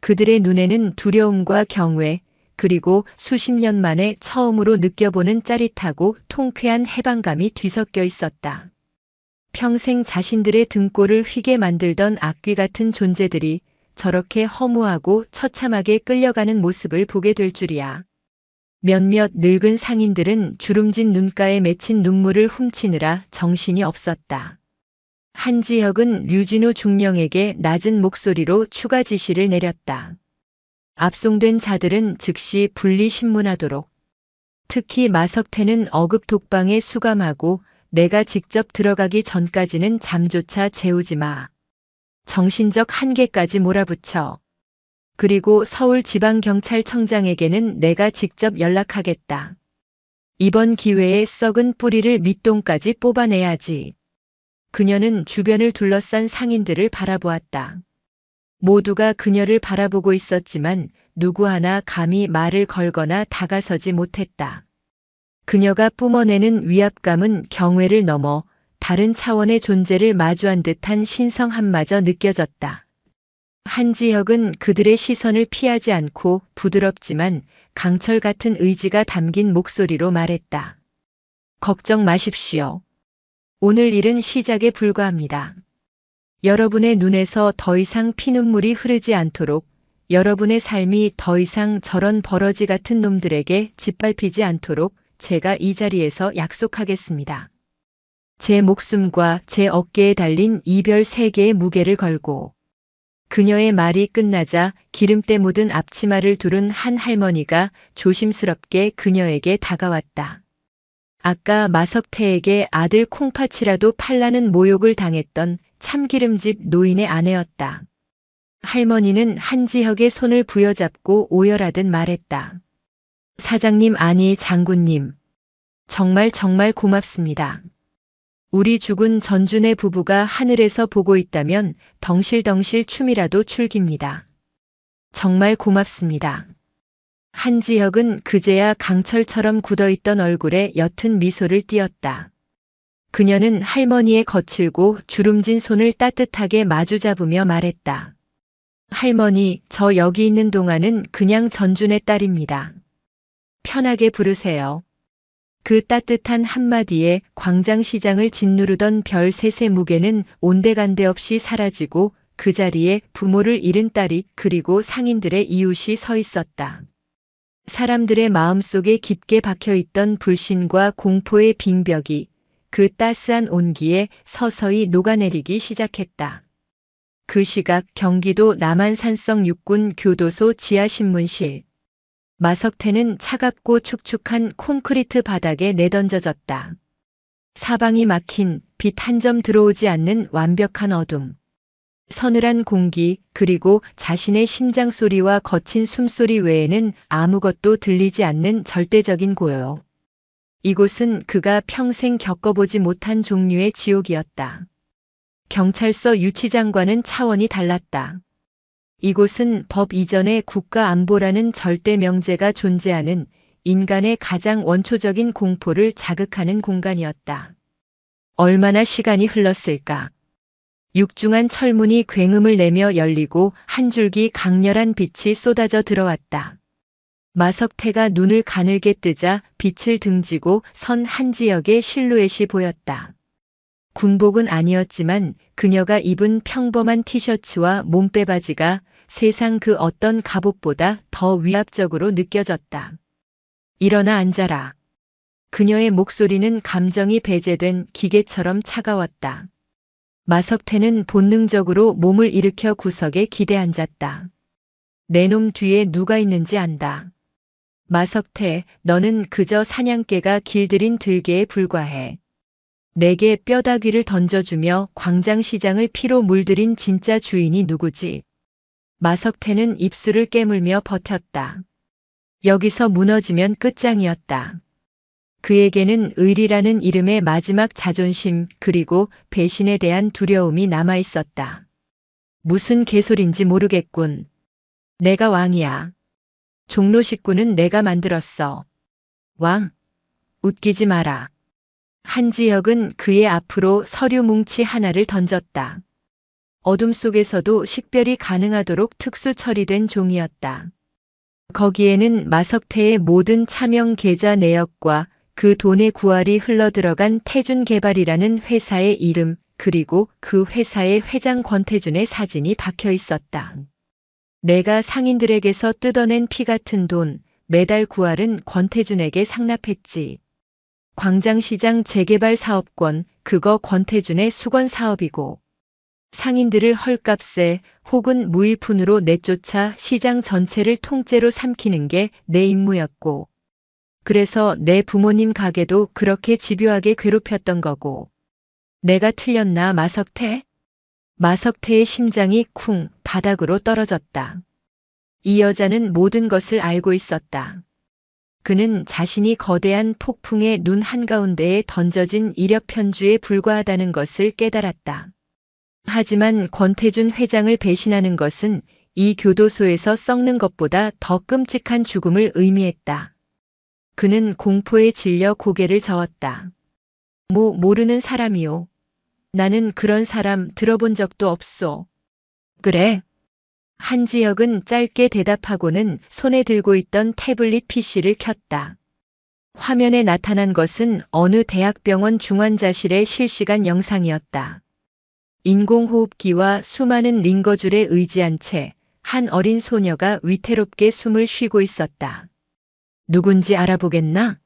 그들의 눈에는 두려움과 경외, 그리고 수십 년 만에 처음으로 느껴보는 짜릿하고 통쾌한 해방감이 뒤섞여 있었다. 평생 자신들의 등골을 휘게 만들던 악귀 같은 존재들이 저렇게 허무하고 처참하게 끌려가는 모습을 보게 될 줄이야. 몇몇 늙은 상인들은 주름진 눈가에 맺힌 눈물을 훔치느라 정신이 없었다. 한지혁은 류진우 중령에게 낮은 목소리로 추가 지시를 내렸다. 압송된 자들은 즉시 분리 신문하도록. 특히 마석태는 어급 독방에 수감하고 내가 직접 들어가기 전까지는 잠조차 재우지 마. 정신적 한계까지 몰아붙여. 그리고 서울지방경찰청장에게는 내가 직접 연락하겠다. 이번 기회에 썩은 뿌리를 밑동까지 뽑아내야지. 그녀는 주변을 둘러싼 상인들을 바라보았다. 모두가 그녀를 바라보고 있었지만 누구 하나 감히 말을 걸거나 다가서지 못했다. 그녀가 뿜어내는 위압감은 경외를 넘어 다른 차원의 존재를 마주한 듯한 신성함마저 느껴졌다. 한지혁은 그들의 시선을 피하지 않고 부드럽지만 강철 같은 의지가 담긴 목소리로 말했다. 걱정 마십시오. 오늘 일은 시작에 불과합니다. 여러분의 눈에서 더 이상 피눈물이 흐르지 않도록, 여러분의 삶이 더 이상 저런 버러지 같은 놈들에게 짓밟히지 않도록 제가 이 자리에서 약속하겠습니다. 제 목숨과 제 어깨에 달린 이별 3개의 무게를 걸고. 그녀의 말이 끝나자 기름때 묻은 앞치마를 두른 한 할머니가 조심스럽게 그녀에게 다가왔다. 아까 마석태에게 아들 콩팥이라도 팔라는 모욕을 당했던 참기름집 노인의 아내였다. 할머니는 한지혁의 손을 부여잡고 오열하듯 말했다. 사장님 아니 장군님. 정말 고맙습니다. 우리 죽은 전준의 부부가 하늘에서 보고 있다면 덩실덩실 춤이라도 출깁니다. 정말 고맙습니다. 한지혁은 그제야 강철처럼 굳어있던 얼굴에 옅은 미소를 띄었다. 그녀는 할머니의 거칠고 주름진 손을 따뜻하게 마주잡으며 말했다. 할머니, 저 여기 있는 동안은 그냥 전준의 딸입니다. 편하게 부르세요. 그 따뜻한 한마디에 광장시장을 짓누르던 별 셋의 무게는 온데간데 없이 사라지고 그 자리에 부모를 잃은 딸이 그리고 상인들의 이웃이 서 있었다. 사람들의 마음속에 깊게 박혀있던 불신과 공포의 빙벽이 그 따스한 온기에 서서히 녹아내리기 시작했다. 그 시각 경기도 남한산성 육군 교도소 지하신문실. 마석태는 차갑고 축축한 콘크리트 바닥에 내던져졌다. 사방이 막힌 빛 한 점 들어오지 않는 완벽한 어둠. 서늘한 공기, 그리고 자신의 심장 소리와 거친 숨소리 외에는 아무것도 들리지 않는 절대적인 고요. 이곳은 그가 평생 겪어보지 못한 종류의 지옥이었다. 경찰서 유치장과는 차원이 달랐다. 이곳은 법 이전의 국가 안보라는 절대 명제가 존재하는 인간의 가장 원초적인 공포를 자극하는 공간이었다. 얼마나 시간이 흘렀을까? 육중한 철문이 굉음을 내며 열리고 한 줄기 강렬한 빛이 쏟아져 들어왔다. 마석태가 눈을 가늘게 뜨자 빛을 등지고 선 한지혁의 실루엣이 보였다. 군복은 아니었지만 그녀가 입은 평범한 티셔츠와 몸빼바지가 세상 그 어떤 갑옷보다 더 위압적으로 느껴졌다. 일어나 앉아라. 그녀의 목소리는 감정이 배제된 기계처럼 차가웠다. 마석태는 본능적으로 몸을 일으켜 구석에 기대앉았다. 내 놈 뒤에 누가 있는지 안다. 마석태, 너는 그저 사냥개가 길들인 들개에 불과해. 내게 뼈다귀를 던져주며 광장시장을 피로 물들인 진짜 주인이 누구지? 마석태는 입술을 깨물며 버텼다. 여기서 무너지면 끝장이었다. 그에게는 의리라는 이름의 마지막 자존심 그리고 배신에 대한 두려움이 남아 있었다. 무슨 개소린지 모르겠군. 내가 왕이야. 종로 식구는 내가 만들었어. 왕? 웃기지 마라. 한지혁은 그의 앞으로 서류 뭉치 하나를 던졌다. 어둠 속에서도 식별이 가능하도록 특수 처리된 종이었다. 거기에는 마석태의 모든 차명 계좌 내역과 그 돈의 구할이 흘러들어간 태준개발이라는 회사의 이름 그리고 그 회사의 회장 권태준의 사진이 박혀 있었다. 내가 상인들에게서 뜯어낸 피 같은 돈, 매달 구할은 권태준에게 상납했지. 광장시장 재개발 사업권, 그거 권태준의 수건 사업이고. 상인들을 헐값에 혹은 무일푼으로 내쫓아 시장 전체를 통째로 삼키는 게 내 임무였고. 그래서 내 부모님 가게도 그렇게 집요하게 괴롭혔던 거고. 내가 틀렸나 마석태? 마석태의 심장이 쿵 바닥으로 떨어졌다. 이 여자는 모든 것을 알고 있었다. 그는 자신이 거대한 폭풍의 눈 한가운데에 던져진 이력편주에 불과하다는 것을 깨달았다. 하지만 권태준 회장을 배신하는 것은 이 교도소에서 썩는 것보다 더 끔찍한 죽음을 의미했다. 그는 공포에 질려 고개를 저었다. 모르는 사람이요. 나는 그런 사람 들어본 적도 없소. 그래? 한지혁은 짧게 대답하고는 손에 들고 있던 태블릿 PC를 켰다. 화면에 나타난 것은 어느 대학병원 중환자실의 실시간 영상이었다. 인공호흡기와 수많은 링거줄에 의지한 채 한 어린 소녀가 위태롭게 숨을 쉬고 있었다. 누군지 알아보겠나?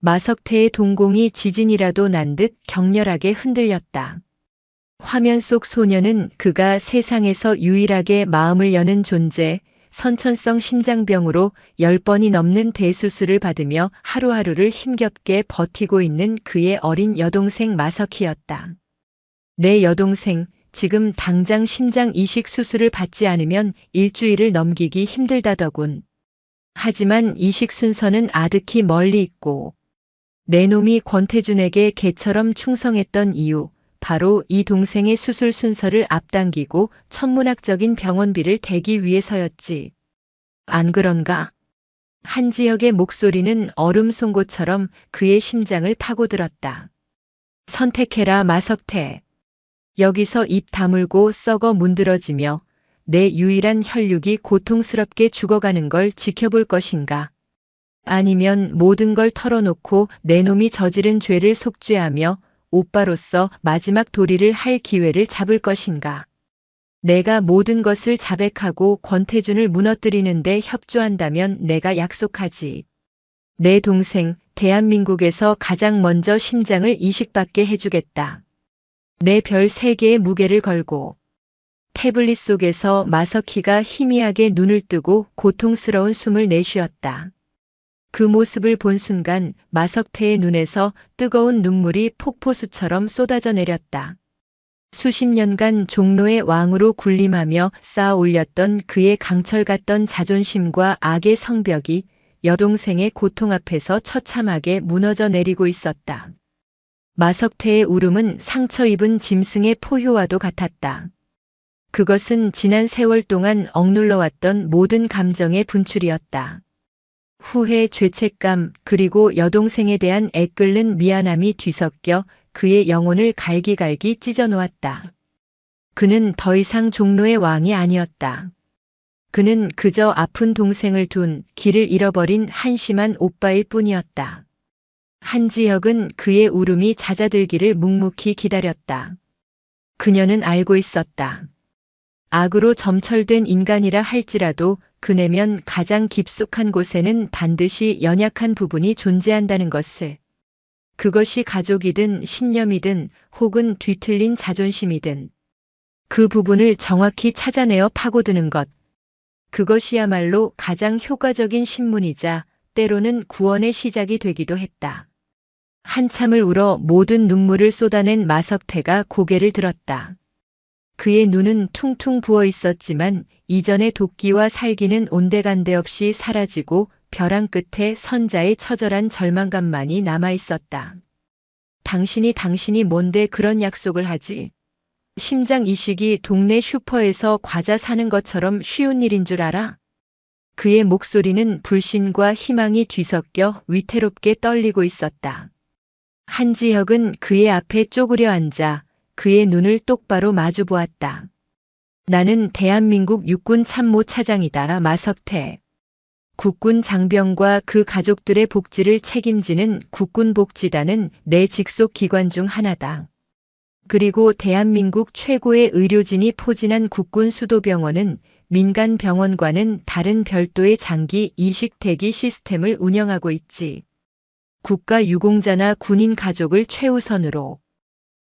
마석태의 동공이 지진이라도 난 듯 격렬하게 흔들렸다. 화면 속 소녀는 그가 세상에서 유일하게 마음을 여는 존재, 선천성 심장병으로 10번이 넘는 대수술을 받으며 하루하루를 힘겹게 버티고 있는 그의 어린 여동생 마석희였다. 내 여동생, 지금 당장 심장 이식 수술을 받지 않으면 일주일을 넘기기 힘들다더군. 하지만 이식 순서는 아득히 멀리 있고 내 놈이 권태준에게 개처럼 충성했던 이유, 바로 이 동생의 수술 순서를 앞당기고 천문학적인 병원비를 대기 위해서였지. 안 그런가? 한지혁의 목소리는 얼음 송곳처럼 그의 심장을 파고들었다. 선택해라 마석태. 여기서 입 다물고 썩어 문드러지며 내 유일한 혈육이 고통스럽게 죽어가는 걸 지켜볼 것인가? 아니면 모든 걸 털어놓고 내 놈이 저지른 죄를 속죄하며 오빠로서 마지막 도리를 할 기회를 잡을 것인가? 내가 모든 것을 자백하고 권태준을 무너뜨리는데 협조한다면 내가 약속하지. 내 동생, 대한민국에서 가장 먼저 심장을 이식받게 해주겠다. 내 별 3개의 무게를 걸고. 태블릿 속에서 마석희가 희미하게 눈을 뜨고 고통스러운 숨을 내쉬었다. 그 모습을 본 순간 마석태의 눈에서 뜨거운 눈물이 폭포수처럼 쏟아져 내렸다. 수십 년간 종로의 왕으로 군림하며 쌓아 올렸던 그의 강철 같던 자존심과 악의 성벽이 여동생의 고통 앞에서 처참하게 무너져 내리고 있었다. 마석태의 울음은 상처 입은 짐승의 포효와도 같았다. 그것은 지난 세월 동안 억눌러왔던 모든 감정의 분출이었다. 후회, 죄책감, 그리고 여동생에 대한 애끓는 미안함이 뒤섞여 그의 영혼을 갈기갈기 찢어놓았다. 그는 더 이상 종로의 왕이 아니었다. 그는 그저 아픈 동생을 둔 길을 잃어버린 한심한 오빠일 뿐이었다. 한지혁은 그의 울음이 잦아들기를 묵묵히 기다렸다. 그녀는 알고 있었다. 악으로 점철된 인간이라 할지라도 그 내면 가장 깊숙한 곳에는 반드시 연약한 부분이 존재한다는 것을. 그것이 가족이든 신념이든 혹은 뒤틀린 자존심이든 그 부분을 정확히 찾아내어 파고드는 것. 그것이야말로 가장 효과적인 신문이자 때로는 구원의 시작이 되기도 했다. 한참을 울어 모든 눈물을 쏟아낸 마석태가 고개를 들었다. 그의 눈은 퉁퉁 부어 있었지만 이전의 도끼와 살기는 온데간데 없이 사라지고 벼랑 끝에 선자의 처절한 절망감만이 남아 있었다. 당신이 뭔데 그런 약속을 하지? 심장 이식이 동네 슈퍼에서 과자 사는 것처럼 쉬운 일인 줄 알아? 그의 목소리는 불신과 희망이 뒤섞여 위태롭게 떨리고 있었다. 한지혁은 그의 앞에 쪼그려 앉아 그의 눈을 똑바로 마주 보았다. 나는 대한민국 육군 참모 차장이다, 마석태. 국군 장병과 그 가족들의 복지를 책임지는 국군복지단은 내 직속 기관 중 하나다. 그리고 대한민국 최고의 의료진이 포진한 국군 수도병원은 민간 병원과는 다른 별도의 장기 이식 대기 시스템을 운영하고 있지. 국가 유공자나 군인 가족을 최우선으로.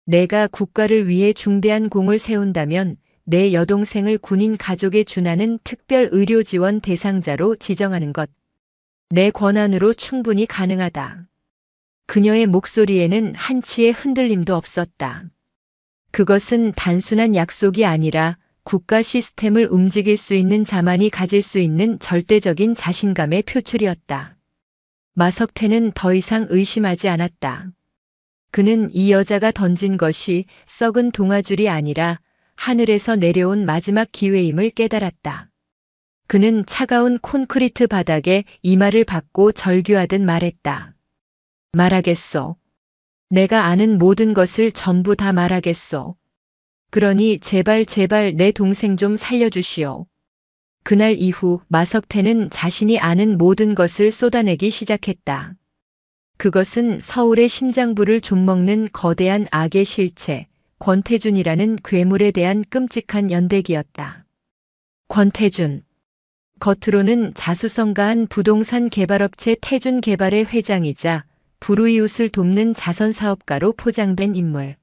내가 국가를 위해 중대한 공을 세운다면 내 여동생을 군인 가족에 준하는 특별 의료 지원 대상자로 지정하는 것. 내 권한으로 충분히 가능하다. 그녀의 목소리에는 한치의 흔들림도 없었다. 그것은 단순한 약속이 아니라 국가 시스템을 움직일 수 있는 자만이 가질 수 있는 절대적인 자신감의 표출이었다. 마석태는 더 이상 의심하지 않았다. 그는 이 여자가 던진 것이 썩은 동아줄이 아니라 하늘에서 내려온 마지막 기회임을 깨달았다. 그는 차가운 콘크리트 바닥에 이마를 박고 절규하듯 말했다. 말하겠소. 내가 아는 모든 것을 전부 다 말하겠소. 그러니 제발 내 동생 좀 살려주시오. 그날 이후 마석태는 자신이 아는 모든 것을 쏟아내기 시작했다. 그것은 서울의 심장부를 좀먹는 거대한 악의 실체, 권태준이라는 괴물에 대한 끔찍한 연대기였다. 권태준. 겉으로는 자수성가한 부동산 개발업체 태준개발의 회장이자 불우이웃을 돕는 자선사업가로 포장된 인물.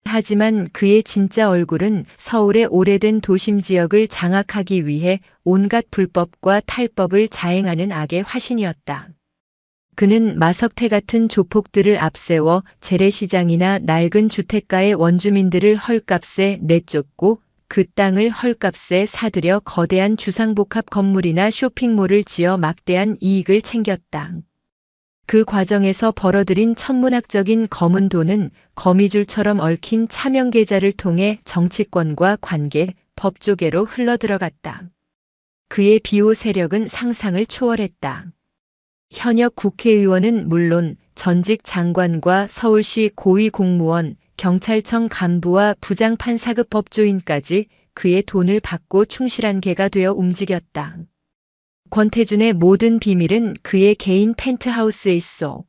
하지만 그의 진짜 얼굴은 서울의 오래된 도심 지역을 장악하기 위해 온갖 불법과 탈법을 자행하는 악의 화신이었다. 그는 마석태 같은 조폭들을 앞세워 재래시장이나 낡은 주택가의 원주민들을 헐값에 내쫓고 그 땅을 헐값에 사들여 거대한 주상복합 건물이나 쇼핑몰을 지어 막대한 이익을 챙겼다. 그 과정에서 벌어들인 천문학적인 검은 돈은 거미줄처럼 얽힌 차명 계좌를 통해 정치권과 관계, 법조계로 흘러들어갔다. 그의 비호 세력은 상상을 초월했다. 현역 국회의원은 물론 전직 장관과 서울시 고위 공무원, 경찰청 간부와 부장판 사급 법조인까지 그의 돈을 받고 충실한 개가 되어 움직였다. 권태준의 모든 비밀은 그의 개인 펜트하우스에 있어.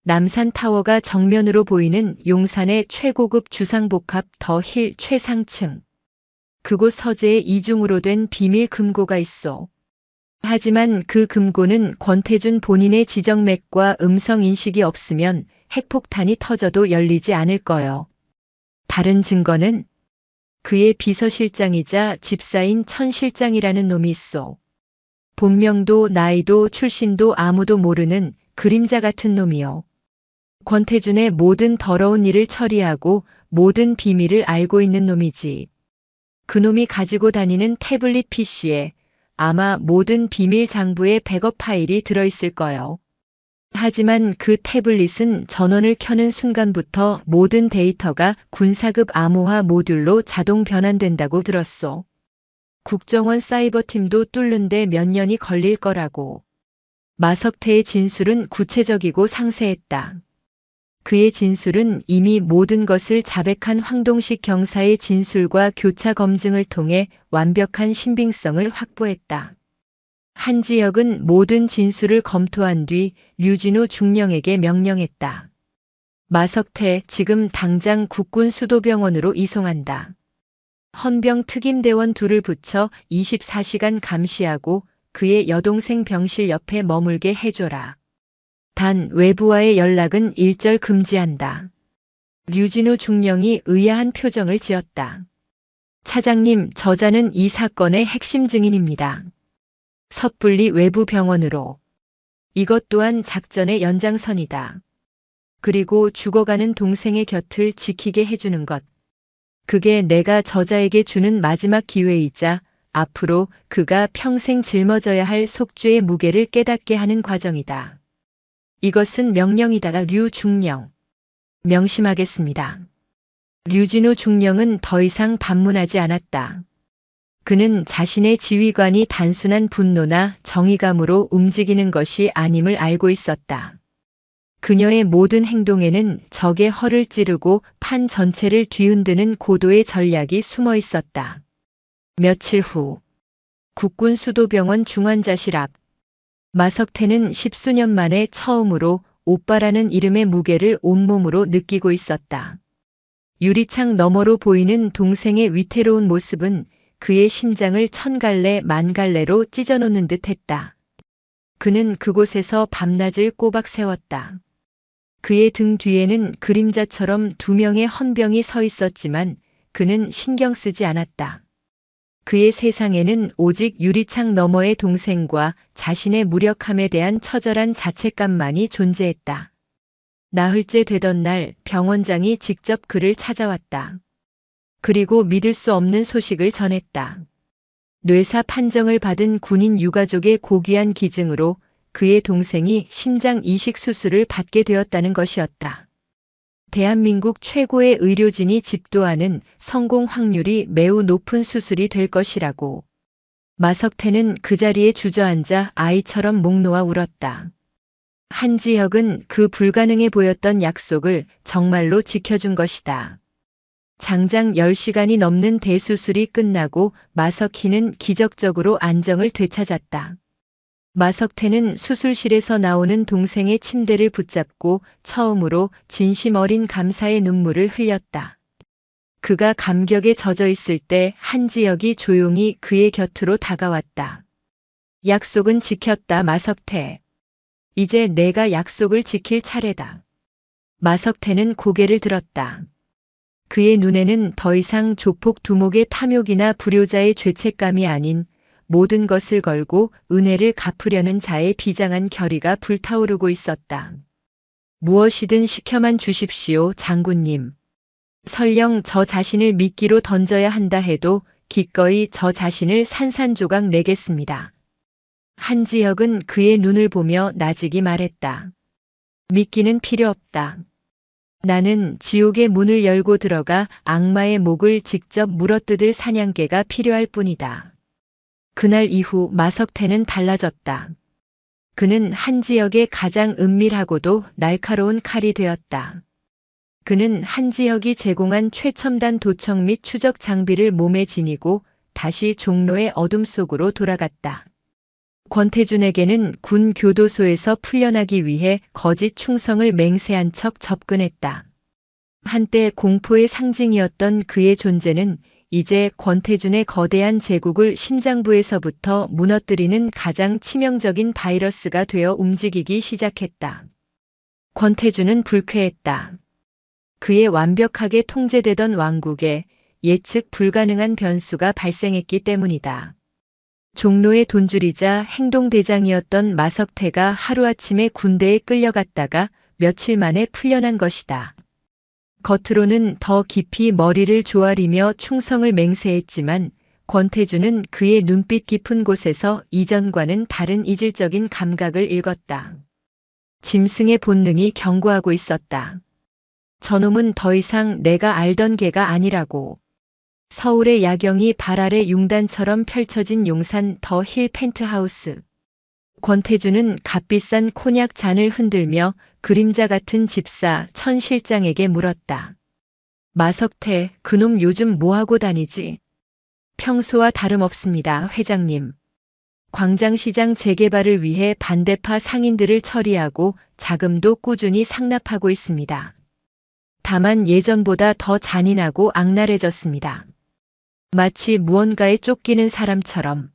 남산타워가 정면으로 보이는 용산의 최고급 주상복합 더 힐 최상층. 그곳 서재에 이중으로 된 비밀 금고가 있어. 하지만 그 금고는 권태준 본인의 지정맥과 음성 인식이 없으면 핵폭탄이 터져도 열리지 않을 거요. 다른 증거는 그의 비서실장이자 집사인 천 실장이라는 놈이 있어. 본명도 나이도 출신도 아무도 모르는 그림자 같은 놈이요. 권태준의 모든 더러운 일을 처리하고 모든 비밀을 알고 있는 놈이지. 그놈이 가지고 다니는 태블릿 PC에 아마 모든 비밀 장부의 백업 파일이 들어있을 거요. 하지만 그 태블릿은 전원을 켜는 순간부터 모든 데이터가 군사급 암호화 모듈로 자동 변환된다고 들었소. 국정원 사이버팀도 뚫는데 몇 년이 걸릴 거라고. 마석태의 진술은 구체적이고 상세했다. 그의 진술은 이미 모든 것을 자백한 황동식 경사의 진술과 교차 검증을 통해 완벽한 신빙성을 확보했다. 한지혁은 모든 진술을 검토한 뒤 류진우 중령에게 명령했다. 마석태 지금 당장 국군 수도병원으로 이송한다. 헌병 특임대원 둘을 붙여 24시간 감시하고 그의 여동생 병실 옆에 머물게 해줘라. 단 외부와의 연락은 일절 금지한다. 류진우 중령이 의아한 표정을 지었다. 차장님, 저자는 이 사건의 핵심 증인입니다. 섣불리 외부 병원으로. 이것 또한 작전의 연장선이다. 그리고 죽어가는 동생의 곁을 지키게 해주는 것. 그게 내가 저자에게 주는 마지막 기회이자 앞으로 그가 평생 짊어져야 할 속죄의 무게를 깨닫게 하는 과정이다. 이것은 명령이다. 류 중령. 명심하겠습니다. 류진우 중령은 더 이상 반문하지 않았다. 그는 자신의 지휘관이 단순한 분노나 정의감으로 움직이는 것이 아님을 알고 있었다. 그녀의 모든 행동에는 적의 허를 찌르고 판 전체를 뒤흔드는 고도의 전략이 숨어 있었다. 며칠 후 국군 수도병원 중환자실 앞. 마석태는 10수년 만에 처음으로 오빠라는 이름의 무게를 온몸으로 느끼고 있었다. 유리창 너머로 보이는 동생의 위태로운 모습은 그의 심장을 천갈래 만갈래로 찢어놓는 듯 했다. 그는 그곳에서 밤낮을 꼬박 세웠다. 그의 등 뒤에는 그림자처럼 2명의 헌병이 서 있었지만 그는 신경 쓰지 않았다. 그의 세상에는 오직 유리창 너머의 동생과 자신의 무력함에 대한 처절한 자책감만이 존재했다. 나흘째 되던 날 병원장이 직접 그를 찾아왔다. 그리고 믿을 수 없는 소식을 전했다. 뇌사 판정을 받은 군인 유가족의 고귀한 기증으로 그의 동생이 심장 이식 수술을 받게 되었다는 것이었다. 대한민국 최고의 의료진이 집도하는 성공 확률이 매우 높은 수술이 될 것이라고. 마석태는 그 자리에 주저앉아 아이처럼 목 놓아 울었다. 한지혁은 그 불가능해 보였던 약속을 정말로 지켜준 것이다. 장장 10시간이 넘는 대수술이 끝나고 마석희는 기적적으로 안정을 되찾았다. 마석태는 수술실에서 나오는 동생의 침대를 붙잡고 처음으로 진심 어린 감사의 눈물을 흘렸다. 그가 감격에 젖어 있을 때 한지혁이 조용히 그의 곁으로 다가왔다. 약속은 지켰다, 마석태. 이제 내가 약속을 지킬 차례다. 마석태는 고개를 들었다. 그의 눈에는 더 이상 조폭 두목의 탐욕이나 불효자의 죄책감이 아닌 모든 것을 걸고 은혜를 갚으려는 자의 비장한 결의가 불타오르고 있었다. 무엇이든 시켜만 주십시오, 장군님. 설령 저 자신을 미끼로 던져야 한다 해도 기꺼이 저 자신을 산산조각 내겠습니다. 한지혁은 그의 눈을 보며 나직이 말했다. 미끼는 필요 없다. 나는 지옥의 문을 열고 들어가 악마의 목을 직접 물어뜯을 사냥개가 필요할 뿐이다. 그날 이후 마석태는 달라졌다. 그는 한지혁의 가장 은밀하고도 날카로운 칼이 되었다. 그는 한지혁이 제공한 최첨단 도청 및 추적 장비를 몸에 지니고 다시 종로의 어둠 속으로 돌아갔다. 권태준에게는 군 교도소에서 풀려나기 위해 거짓 충성을 맹세한 척 접근했다. 한때 공포의 상징이었던 그의 존재는 이제 권태준의 거대한 제국을 심장부에서부터 무너뜨리는 가장 치명적인 바이러스가 되어 움직이기 시작했다. 권태준은 불쾌했다. 그의 완벽하게 통제되던 왕국에 예측 불가능한 변수가 발생했기 때문이다. 종로의 돈줄이자 행동대장이었던 마석태가 하루아침에 군대에 끌려갔다가 며칠 만에 풀려난 것이다. 겉으로는 더 깊이 머리를 조아리며 충성을 맹세했지만 권태주는 그의 눈빛 깊은 곳에서 이전과는 다른 이질적인 감각을 읽었다. 짐승의 본능이 경고하고 있었다. 저놈은 더 이상 내가 알던 개가 아니라고. 서울의 야경이 발 아래 융단처럼 펼쳐진 용산 더 힐 펜트하우스. 권태주는 값비싼 코냑 잔을 흔들며 그림자 같은 집사 천 실장에게 물었다. 마석태, 그놈 요즘 뭐하고 다니지? 평소와 다름없습니다, 회장님. 광장시장 재개발을 위해 반대파 상인들을 처리하고 자금도 꾸준히 상납하고 있습니다. 다만 예전보다 더 잔인하고 악랄해졌습니다. 마치 무언가에 쫓기는 사람처럼.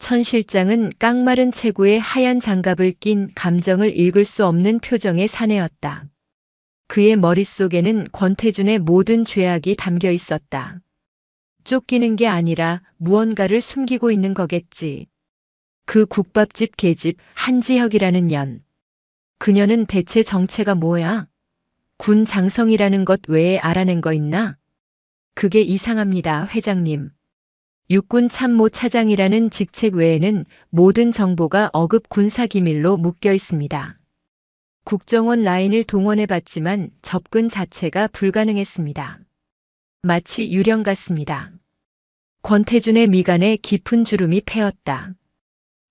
천 실장은 깡마른 체구에 하얀 장갑을 낀 감정을 읽을 수 없는 표정의 사내였다. 그의 머릿속에는 권태준의 모든 죄악이 담겨 있었다. 쫓기는 게 아니라 무언가를 숨기고 있는 거겠지. 그 국밥집 계집 한지혁이라는 년. 그녀는 대체 정체가 뭐야? 군 장성이라는 것 외에 알아낸 거 있나? 그게 이상합니다, 회장님. 육군 참모 차장이라는 직책 외에는 모든 정보가 어급 군사기밀로 묶여 있습니다. 국정원 라인을 동원해봤지만 접근 자체가 불가능했습니다. 마치 유령 같습니다. 권태준의 미간에 깊은 주름이 패었다.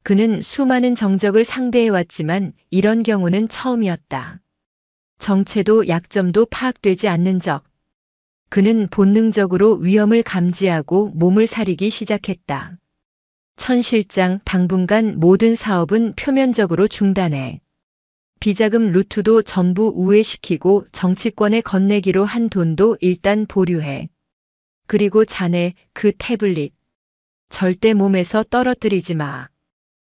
그는 수많은 정적을 상대해왔지만 이런 경우는 처음이었다. 정체도 약점도 파악되지 않는 적. 그는 본능적으로 위험을 감지하고 몸을 사리기 시작했다. 천 실장, 당분간 모든 사업은 표면적으로 중단해. 비자금 루트도 전부 우회시키고 정치권에 건네기로 한 돈도 일단 보류해. 그리고 자네 그 태블릿. 절대 몸에서 떨어뜨리지 마.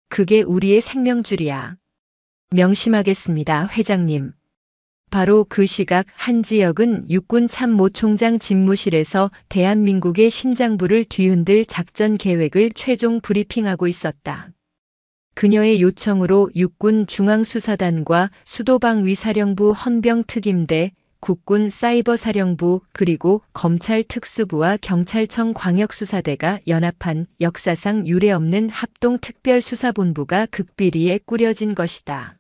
그게 우리의 생명줄이야. 명심하겠습니다, 회장님. 바로 그 시각 한지혁은 육군 참모총장 집무실에서 대한민국의 심장부를 뒤흔들 작전 계획을 최종 브리핑하고 있었다. 그녀의 요청으로 육군 중앙수사단과 수도방위사령부 헌병특임대, 국군 사이버사령부 그리고 검찰특수부와 경찰청 광역수사대가 연합한 역사상 유례없는 합동특별수사본부가 극비리에 꾸려진 것이다.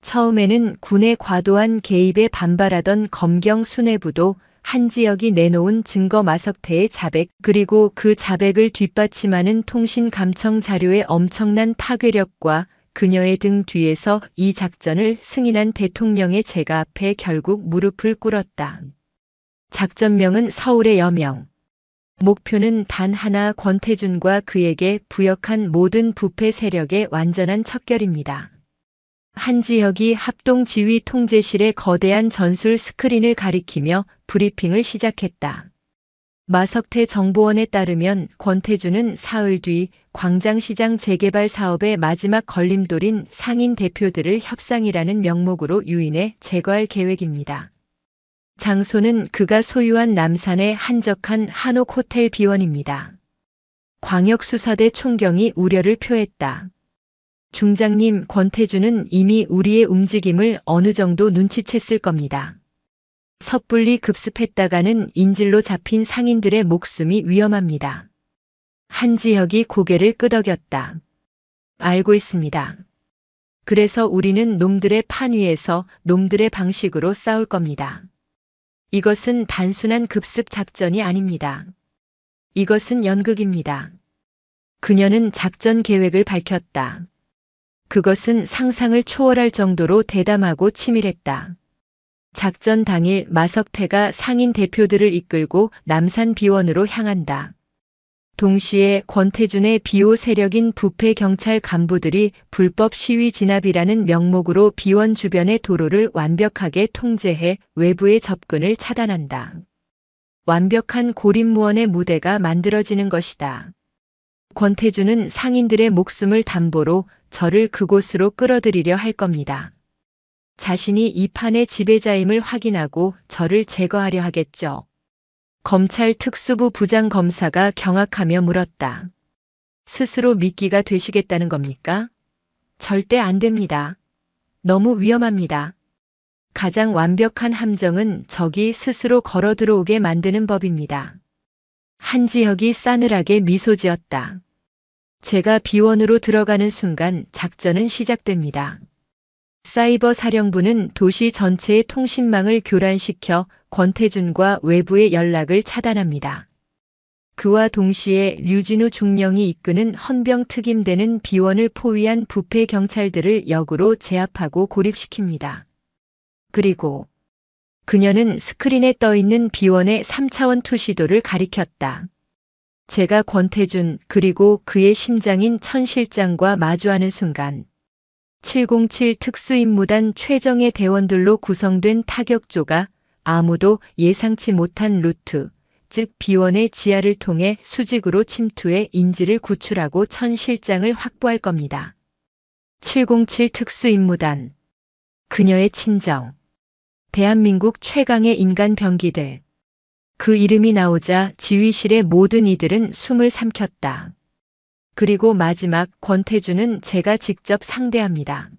처음에는 군의 과도한 개입에 반발하던 검경 수뇌부도 한지혁이 내놓은 증거 마석태의 자백 그리고 그 자백을 뒷받침하는 통신 감청 자료의 엄청난 파괴력과 그녀의 등 뒤에서 이 작전을 승인한 대통령의 제가 앞에 결국 무릎을 꿇었다. 작전명은 서울의 여명. 목표는 단 하나, 권태준과 그에게 부역한 모든 부패 세력의 완전한 척결입니다. 한지혁이 합동지휘 통제실의 거대한 전술 스크린을 가리키며 브리핑을 시작했다. 마석태 정보원에 따르면 권태준은 사흘 뒤 광장시장 재개발 사업의 마지막 걸림돌인 상인 대표들을 협상이라는 명목으로 유인해 제거할 계획입니다. 장소는 그가 소유한 남산의 한적한 한옥 호텔 비원입니다. 광역수사대 총경이 우려를 표했다. 중장님, 권태준은 이미 우리의 움직임을 어느 정도 눈치챘을 겁니다. 섣불리 급습했다가는 인질로 잡힌 상인들의 목숨이 위험합니다. 한지혁이 고개를 끄덕였다. 알고 있습니다. 그래서 우리는 놈들의 판 위에서 놈들의 방식으로 싸울 겁니다. 이것은 단순한 급습 작전이 아닙니다. 이것은 연극입니다. 그녀는 작전 계획을 밝혔다. 그것은 상상을 초월할 정도로 대담하고 치밀했다. 작전 당일 마석태가 상인 대표들을 이끌고 남산 비원으로 향한다. 동시에 권태준의 비호 세력인 부패 경찰 간부들이 불법 시위 진압이라는 명목으로 비원 주변의 도로를 완벽하게 통제해 외부의 접근을 차단한다. 완벽한 고립무원의 무대가 만들어지는 것이다. 권태준은 상인들의 목숨을 담보로 저를 그곳으로 끌어들이려 할 겁니다. 자신이 이 판의 지배자임을 확인하고 저를 제거하려 하겠죠. 검찰 특수부 부장검사가 경악하며 물었다. 스스로 미끼가 되시겠다는 겁니까? 절대 안 됩니다. 너무 위험합니다. 가장 완벽한 함정은 적이 스스로 걸어 들어오게 만드는 법입니다. 한지혁이 싸늘하게 미소 지었다. 제가 비원으로 들어가는 순간 작전은 시작됩니다. 사이버 사령부는 도시 전체의 통신망을 교란시켜 권태준과 외부의 연락을 차단합니다. 그와 동시에 류진우 중령이 이끄는 헌병 특임대는 비원을 포위한 부패 경찰들을 역으로 제압하고 고립시킵니다. 그리고 그녀는 스크린에 떠있는 비원의 3차원 투시도를 가리켰다. 제가 권태준 그리고 그의 심장인 천 실장과 마주하는 순간 707 특수임무단 최정예 대원들로 구성된 타격조가 아무도 예상치 못한 루트, 즉 비원의 지하를 통해 수직으로 침투해 인지를 구출하고 천 실장을 확보할 겁니다. 707 특수임무단, 그녀의 친정, 대한민국 최강의 인간 병기들. 그 이름이 나오자 지휘실의 모든 이들은 숨을 삼켰다. 그리고 마지막 권태준은 제가 직접 상대합니다.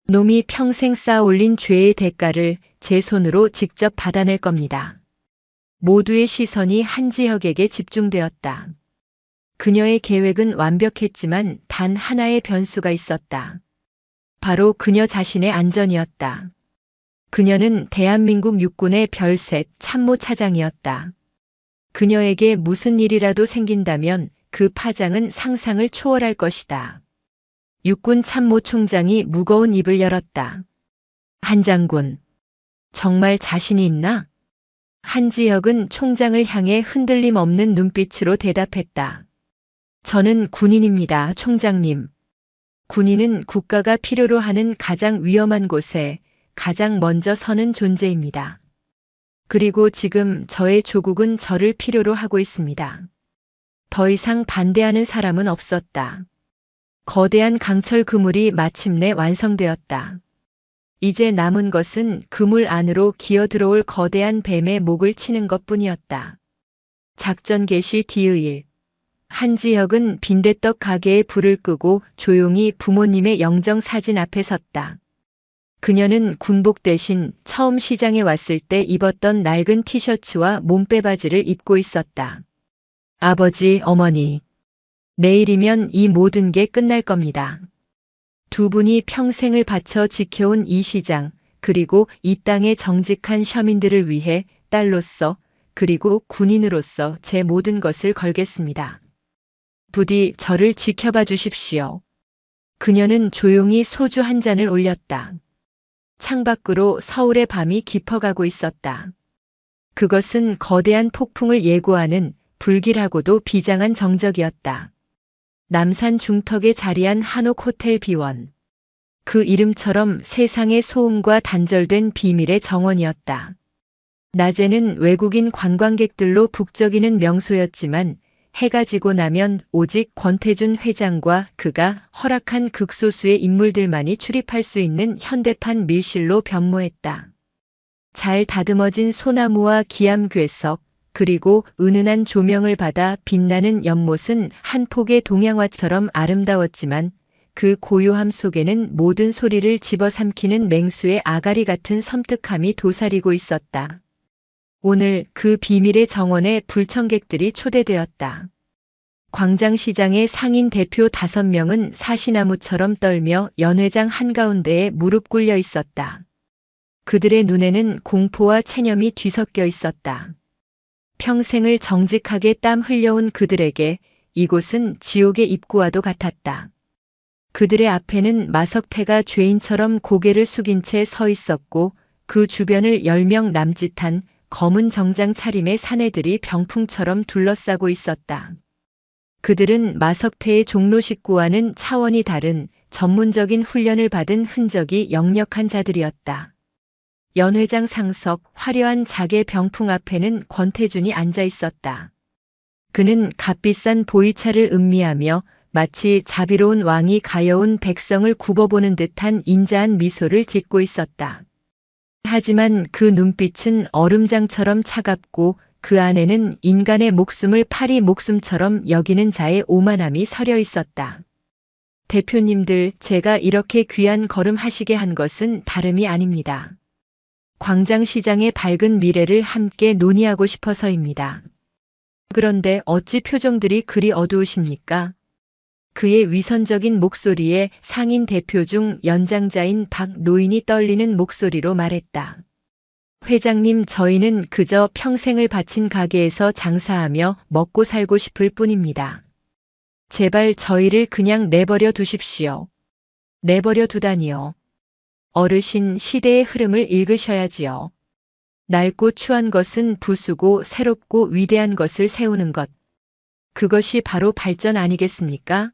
놈이 평생 쌓아올린 죄의 대가를 제 손으로 직접 받아낼 겁니다. 모두의 시선이 한지혁에게 집중되었다. 그녀의 계획은 완벽했지만 단 하나의 변수가 있었다. 바로 그녀 자신의 안전이었다. 그녀는 대한민국 육군의 별셋 참모 차장이었다. 그녀에게 무슨 일이라도 생긴다면 그 파장은 상상을 초월할 것이다. 육군 참모총장이 무거운 입을 열었다. 한 장군, 정말 자신이 있나? 한지혁은 총장을 향해 흔들림 없는 눈빛으로 대답했다. 저는 군인입니다, 총장님. 군인은 국가가 필요로 하는 가장 위험한 곳에 가장 먼저 서는 존재입니다. 그리고 지금 저의 조국은 저를 필요로 하고 있습니다. 더 이상 반대하는 사람은 없었다. 거대한 강철 그물이 마침내 완성되었다. 이제 남은 것은 그물 안으로 기어들어올 거대한 뱀의 목을 치는 것뿐이었다. 작전 개시 뒤의 한지혁은 빈대떡 가게에 불을 끄고 조용히 부모님의 영정사진 앞에 섰다. 그녀는 군복 대신 처음 시장에 왔을 때 입었던 낡은 티셔츠와 몸빼바지를 입고 있었다. 아버지, 어머니. 내일이면 이 모든 게 끝날 겁니다. 두 분이 평생을 바쳐 지켜온 이 시장, 그리고 이 땅의 정직한 서민들을 위해 딸로서, 그리고 군인으로서 제 모든 것을 걸겠습니다. 부디 저를 지켜봐 주십시오. 그녀는 조용히 소주 한 잔을 올렸다. 창밖으로 서울의 밤이 깊어가고 있었다. 그것은 거대한 폭풍을 예고하는 불길하고도 비장한 정적이었다. 남산 중턱에 자리한 한옥 호텔 비원. 그 이름처럼 세상의 소음과 단절된 비밀의 정원이었다. 낮에는 외국인 관광객들로 북적이는 명소였지만 해가 지고 나면 오직 권태준 회장과 그가 허락한 극소수의 인물들만이 출입할 수 있는 현대판 밀실로 변모했다. 잘 다듬어진 소나무와 기암괴석, 그리고 은은한 조명을 받아 빛나는 연못은 한 폭의 동양화처럼 아름다웠지만 그 고요함 속에는 모든 소리를 집어삼키는 맹수의 아가리 같은 섬뜩함이 도사리고 있었다. 오늘 그 비밀의 정원에 불청객들이 초대되었다. 광장시장의 상인 대표 5명은 사시나무처럼 떨며 연회장 한가운데에 무릎 꿇려 있었다. 그들의 눈에는 공포와 체념이 뒤섞여 있었다. 평생을 정직하게 땀 흘려온 그들에게 이곳은 지옥의 입구와도 같았다. 그들의 앞에는 마석태가 죄인처럼 고개를 숙인 채 서 있었고 그 주변을 10명 남짓한 검은 정장 차림의 사내들이 병풍처럼 둘러싸고 있었다. 그들은 마석태의 종로 식구와는 차원이 다른 전문적인 훈련을 받은 흔적이 역력한 자들이었다. 연회장 상석 화려한 자개 병풍 앞에는 권태준이 앉아 있었다. 그는 값비싼 보이차를 음미하며 마치 자비로운 왕이 가여운 백성을 굽어보는 듯한 인자한 미소를 짓고 있었다. 하지만 그 눈빛은 얼음장처럼 차갑고 그 안에는 인간의 목숨을 파리 목숨처럼 여기는 자의 오만함이 서려 있었다. 대표님들, 제가 이렇게 귀한 걸음 하시게 한 것은 다름이 아닙니다. 광장시장의 밝은 미래를 함께 논의하고 싶어서입니다. 그런데 어찌 표정들이 그리 어두우십니까? 그의 위선적인 목소리에 상인 대표 중 연장자인 박 노인이 떨리는 목소리로 말했다. 회장님, 저희는 그저 평생을 바친 가게에서 장사하며 먹고 살고 싶을 뿐입니다. 제발 저희를 그냥 내버려 두십시오. 내버려 두다니요. 어르신, 시대의 흐름을 읽으셔야지요. 낡고 추한 것은 부수고 새롭고 위대한 것을 세우는 것. 그것이 바로 발전 아니겠습니까?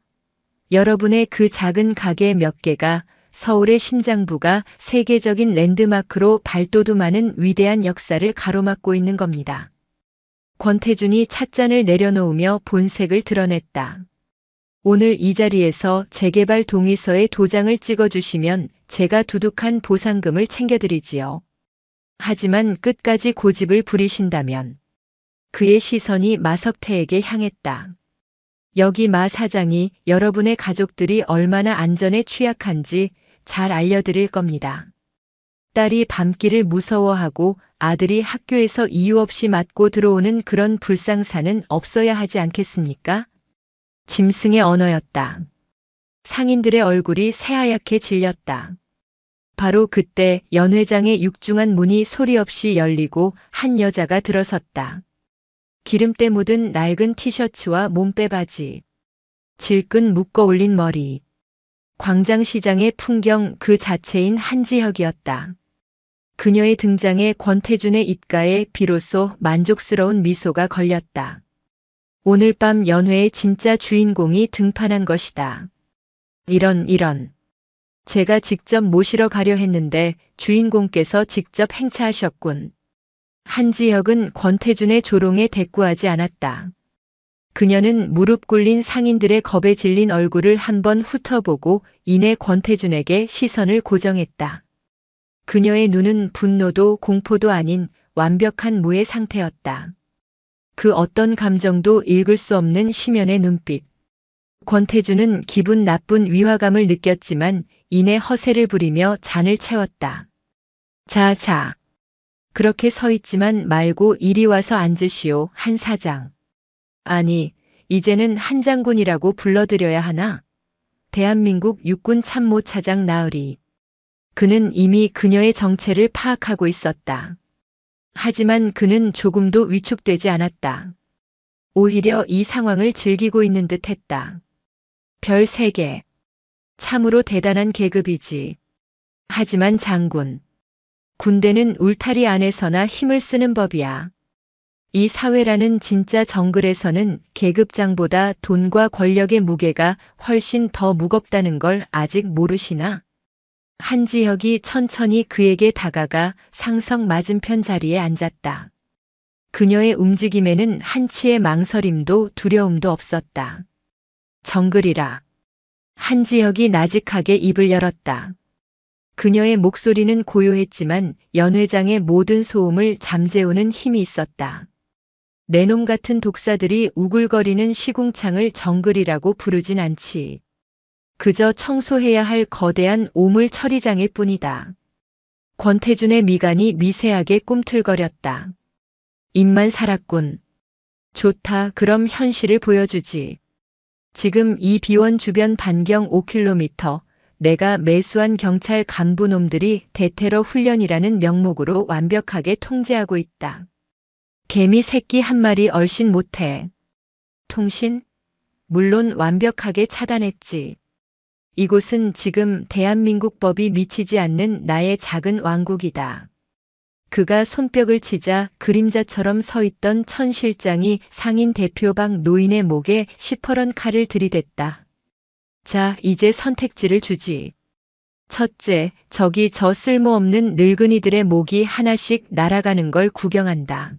여러분의 그 작은 가게 몇 개가 서울의 심장부가 세계적인 랜드마크로 발돋움하는 위대한 역사를 가로막고 있는 겁니다. 권태준이 찻잔을 내려놓으며 본색을 드러냈다. 오늘 이 자리에서 재개발 동의서에 도장을 찍어주시면 제가 두둑한 보상금을 챙겨드리지요. 하지만 끝까지 고집을 부리신다면. 그의 시선이 마석태에게 향했다. 여기 마 사장이 여러분의 가족들이 얼마나 안전에 취약한지 잘 알려드릴 겁니다. 딸이 밤길을 무서워하고 아들이 학교에서 이유 없이 맞고 들어오는 그런 불상사는 없어야 하지 않겠습니까? 짐승의 언어였다. 상인들의 얼굴이 새하얗게 질렸다. 바로 그때 연 회장의 육중한 문이 소리 없이 열리고 한 여자가 들어섰다. 기름때 묻은 낡은 티셔츠와 몸빼바지, 질끈 묶어 올린 머리. 광장시장의 풍경 그 자체인 한지혁이었다. 그녀의 등장에 권태준의 입가에 비로소 만족스러운 미소가 걸렸다. 오늘 밤 연회의 진짜 주인공이 등판한 것이다. 이런. 제가 직접 모시러 가려 했는데 주인공께서 직접 행차하셨군. 한지혁은 권태준의 조롱에 대꾸하지 않았다. 그녀는 무릎 꿇린 상인들의 겁에 질린 얼굴을 한번 훑어보고 이내 권태준에게 시선을 고정했다. 그녀의 눈은 분노도 공포도 아닌 완벽한 무의 상태였다. 그 어떤 감정도 읽을 수 없는 심연의 눈빛. 권태준은 기분 나쁜 위화감을 느꼈지만 이내 허세를 부리며 잔을 채웠다. 자. 그렇게 서 있지만 말고 이리 와서 앉으시오, 한 사장. 아니, 이제는 한 장군이라고 불러드려야 하나? 대한민국 육군 참모차장 나으리. 그는 이미 그녀의 정체를 파악하고 있었다. 하지만 그는 조금도 위축되지 않았다. 오히려 이 상황을 즐기고 있는 듯 했다. 별 3개. 참으로 대단한 계급이지. 하지만 장군. 군대는 울타리 안에서나 힘을 쓰는 법이야. 이 사회라는 진짜 정글에서는 계급장보다 돈과 권력의 무게가 훨씬 더 무겁다는 걸 아직 모르시나? 한지혁이 천천히 그에게 다가가 상석 맞은편 자리에 앉았다. 그녀의 움직임에는 한치의 망설임도 두려움도 없었다. 정글이라. 한지혁이 나직하게 입을 열었다. 그녀의 목소리는 고요했지만 연 회장의 모든 소음을 잠재우는 힘이 있었다. 내 놈 같은 독사들이 우글거리는 시궁창을 정글이라고 부르진 않지. 그저 청소해야 할 거대한 오물 처리장일 뿐이다. 권태준의 미간이 미세하게 꿈틀거렸다. 입만 살았군. 좋다, 그럼 현실을 보여주지. 지금 이 비원 주변 반경 5km, 내가 매수한 경찰 간부놈들이 대테러 훈련이라는 명목으로 완벽하게 통제하고 있다. 개미 새끼 한 마리 얼씬 못해. 통신? 물론 완벽하게 차단했지. 이곳은 지금 대한민국 법이 미치지 않는 나의 작은 왕국이다. 그가 손뼉을 치자 그림자처럼 서 있던 천 실장이 상인 대표방 노인의 목에 시퍼런 칼을 들이댔다. 자, 이제 선택지를 주지. 첫째, 저기 저 쓸모없는 늙은이들의 목이 하나씩 날아가는 걸 구경한다.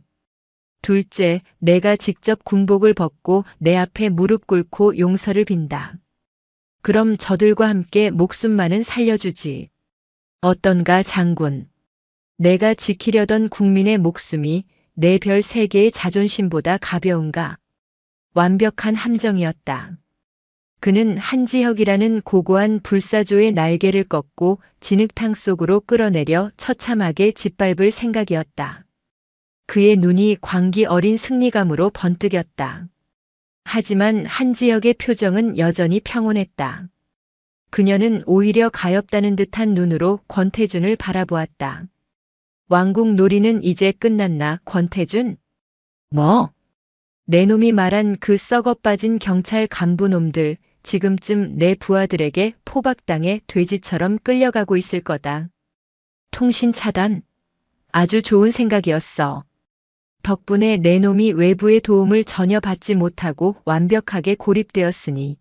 둘째, 내가 직접 군복을 벗고 내 앞에 무릎 꿇고 용서를 빈다. 그럼 저들과 함께 목숨만은 살려주지. 어떤가, 장군. 내가 지키려던 국민의 목숨이 내 별 3개의 자존심보다 가벼운가. 완벽한 함정이었다. 그는 한지혁이라는 고고한 불사조의 날개를 꺾고 진흙탕 속으로 끌어내려 처참하게 짓밟을 생각이었다. 그의 눈이 광기 어린 승리감으로 번뜩였다. 하지만 한지혁의 표정은 여전히 평온했다. 그녀는 오히려 가엾다는 듯한 눈으로 권태준을 바라보았다. 왕국 놀이는 이제 끝났나, 권태준? 뭐? 내 놈이 말한 그 썩어빠진 경찰 간부놈들, 지금쯤 내 부하들에게 포박당해 돼지처럼 끌려가고 있을 거다. 통신 차단? 아주 좋은 생각이었어. 덕분에 내 놈이 외부의 도움을 전혀 받지 못하고 완벽하게 고립되었으니.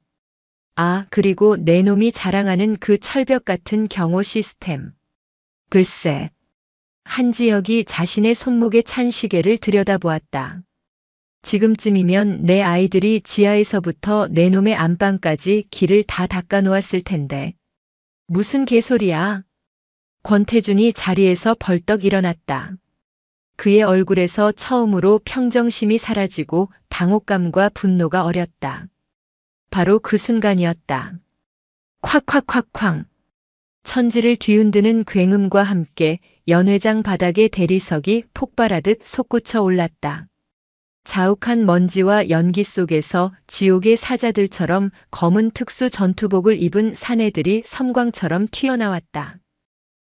아, 그리고 내 놈이 자랑하는 그 철벽 같은 경호 시스템. 글쎄. 한지혁이 자신의 손목에 찬 시계를 들여다보았다. 지금쯤이면 내 아이들이 지하에서부터 내 놈의 안방까지 길을 다 닦아놓았을 텐데. 무슨 개소리야. 권태준이 자리에서 벌떡 일어났다. 그의 얼굴에서 처음으로 평정심이 사라지고 당혹감과 분노가 어렸다. 바로 그 순간이었다. 콱콱콱쾅. 천지를 뒤흔드는 굉음과 함께 연회장 바닥의 대리석이 폭발하듯 솟구쳐 올랐다. 자욱한 먼지와 연기 속에서 지옥의 사자들처럼 검은 특수 전투복을 입은 사내들이 섬광처럼 튀어나왔다.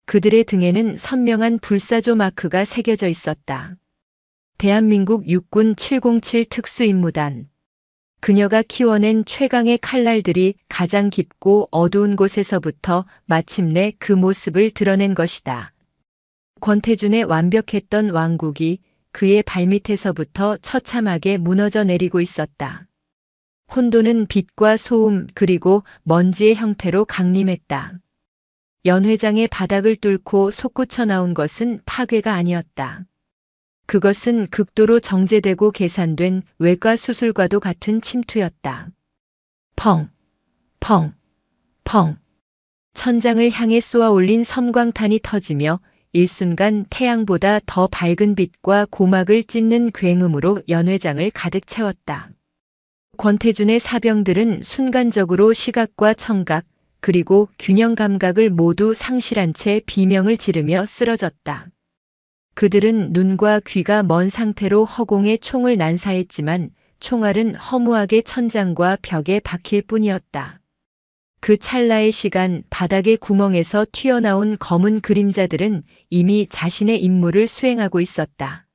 그들의 등에는 선명한 불사조 마크가 새겨져 있었다. 대한민국 육군 707 특수임무단. 그녀가 키워낸 최강의 칼날들이 가장 깊고 어두운 곳에서부터 마침내 그 모습을 드러낸 것이다. 권태준의 완벽했던 왕국이 그의 발밑에서부터 처참하게 무너져 내리고 있었다. 혼돈은 빛과 소음 그리고 먼지의 형태로 강림했다. 연회장의 바닥을 뚫고 솟구쳐 나온 것은 파괴가 아니었다. 그것은 극도로 정제되고 계산된 외과 수술과도 같은 침투였다. 펑, 펑, 펑. 천장을 향해 쏘아 올린 섬광탄이 터지며 일순간 태양보다 더 밝은 빛과 고막을 찢는 굉음으로 연회장을 가득 채웠다. 권태준의 사병들은 순간적으로 시각과 청각, 그리고 균형 감각을 모두 상실한 채 비명을 지르며 쓰러졌다. 그들은 눈과 귀가 먼 상태로 허공에 총을 난사했지만 총알은 허무하게 천장과 벽에 박힐 뿐이었다. 그 찰나의 시간 바닥의 구멍에서 튀어나온 검은 그림자들은 이미 자신의 임무를 수행하고 있었다.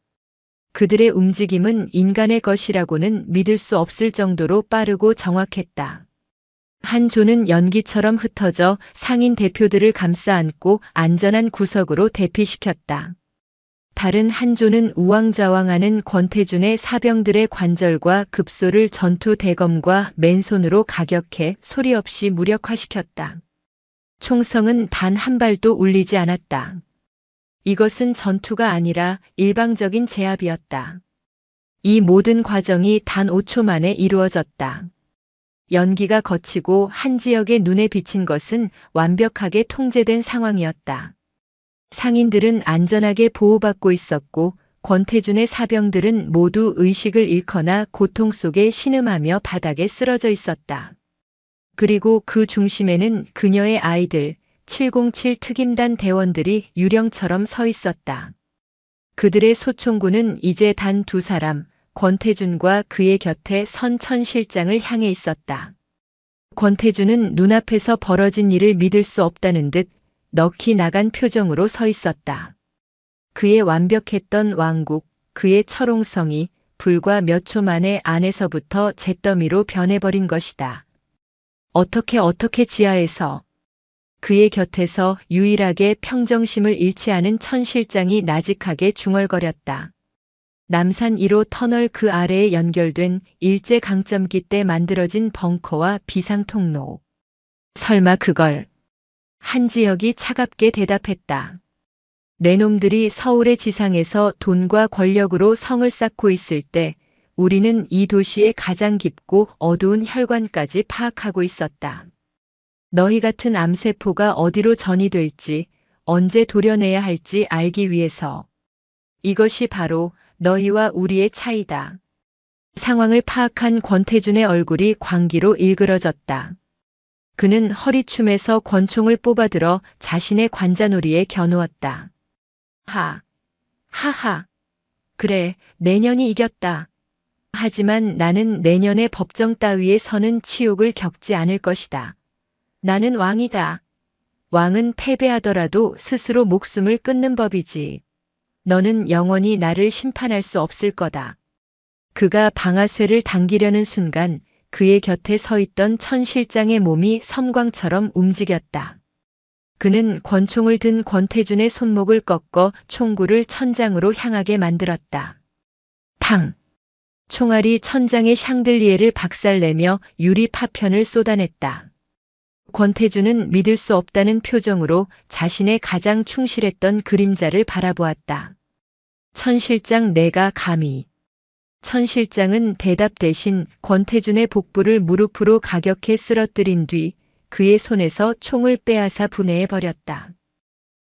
그들의 움직임은 인간의 것이라고는 믿을 수 없을 정도로 빠르고 정확했다. 한 조는 연기처럼 흩어져 상인 대표들을 감싸 안고 안전한 구석으로 대피시켰다. 다른 한 조는 우왕좌왕하는 권태준의 사병들의 관절과 급소를 전투 대검과 맨손으로 가격해 소리 없이 무력화시켰다. 총성은 단 한 발도 울리지 않았다. 이것은 전투가 아니라 일방적인 제압이었다. 이 모든 과정이 단 5초 만에 이루어졌다. 연기가 거치고 한지혁의 눈에 비친 것은 완벽하게 통제된 상황이었다. 상인들은 안전하게 보호받고 있었고 권태준의 사병들은 모두 의식을 잃거나 고통 속에 신음하며 바닥에 쓰러져 있었다. 그리고 그 중심에는 그녀의 아이들, 707 특임단 대원들이 유령처럼 서 있었다. 그들의 소총구는 이제 단 2사람, 권태준과 그의 곁에 선 천 실장을 향해 있었다. 권태준은 눈앞에서 벌어진 일을 믿을 수 없다는 듯 넋이 나간 표정으로 서 있었다. 그의 완벽했던 왕국, 그의 철옹성이 불과 몇 초 만에 안에서부터 잿더미로 변해버린 것이다. 어떻게 지하에서 그의 곁에서 유일하게 평정심을 잃지 않은 천 실장이 나직하게 중얼거렸다. 남산 1호 터널 그 아래에 연결된 일제 강점기 때 만들어진 벙커와 비상 통로. 설마 그걸? 한지혁이 차갑게 대답했다. 내 놈들이 서울의 지상에서 돈과 권력으로 성을 쌓고 있을 때 우리는 이 도시의 가장 깊고 어두운 혈관까지 파악하고 있었다. 너희 같은 암세포가 어디로 전이될지, 언제 도려내야 할지 알기 위해서. 이것이 바로 너희와 우리의 차이다. 상황을 파악한 권태준의 얼굴이 광기로 일그러졌다. 그는 허리춤에서 권총을 뽑아들어 자신의 관자놀이에 겨누었다. 하하. 그래, 내년이 이겼다. 하지만 나는 내년에 법정 따위에 서는 치욕을 겪지 않을 것이다. 나는 왕이다. 왕은 패배하더라도 스스로 목숨을 끊는 법이지. 너는 영원히 나를 심판할 수 없을 거다. 그가 방아쇠를 당기려는 순간 그의 곁에 서 있던 천 실장의 몸이 섬광처럼 움직였다. 그는 권총을 든 권태준의 손목을 꺾어 총구를 천장으로 향하게 만들었다. 탕! 총알이 천장의 샹들리에를 박살내며 유리 파편을 쏟아냈다. 권태준은 믿을 수 없다는 표정으로 자신의 가장 충실했던 그림자를 바라보았다. 천 실장, 내가 감히. 천 실장은 대답 대신 권태준의 복부를 무릎으로 가격해 쓰러뜨린 뒤 그의 손에서 총을 빼앗아 분해해버렸다.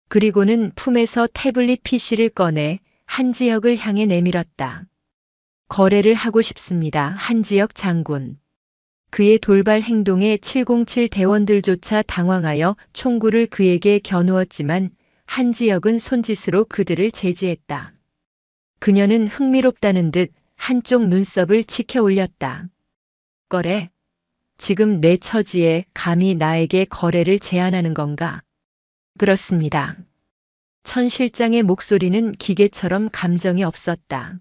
그리고는 품에서 태블릿 PC를 꺼내 한지혁을 향해 내밀었다. 거래를 하고 싶습니다, 한지혁 장군. 그의 돌발 행동에 707 대원들조차 당황하여 총구를 그에게 겨누었지만 한지혁은 손짓으로 그들을 제지했다. 그녀는 흥미롭다는 듯 한쪽 눈썹을 치켜 올렸다. 거래? 지금 내 처지에 감히 나에게 거래를 제안하는 건가? 그렇습니다. 천 실장의 목소리는 기계처럼 감정이 없었다.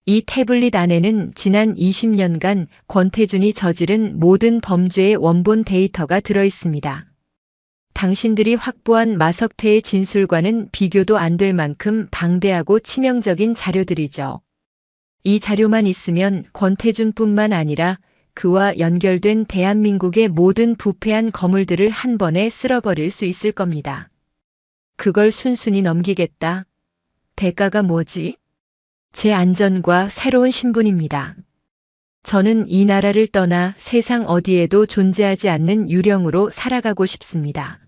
이 태블릿 안에는 지난 20년간 권태준이 저지른 모든 범죄의 원본 데이터가 들어 있습니다. 당신들이 확보한 마석태의 진술과는 비교도 안 될 만큼 방대하고 치명적인 자료들이죠. 이 자료만 있으면 권태준뿐만 아니라 그와 연결된 대한민국의 모든 부패한 거물들을 한 번에 쓸어버릴 수 있을 겁니다. 그걸 순순히 넘기겠다. 대가가 뭐지? 제 안전과 새로운 신분입니다. 저는 이 나라를 떠나 세상 어디에도 존재하지 않는 유령으로 살아가고 싶습니다.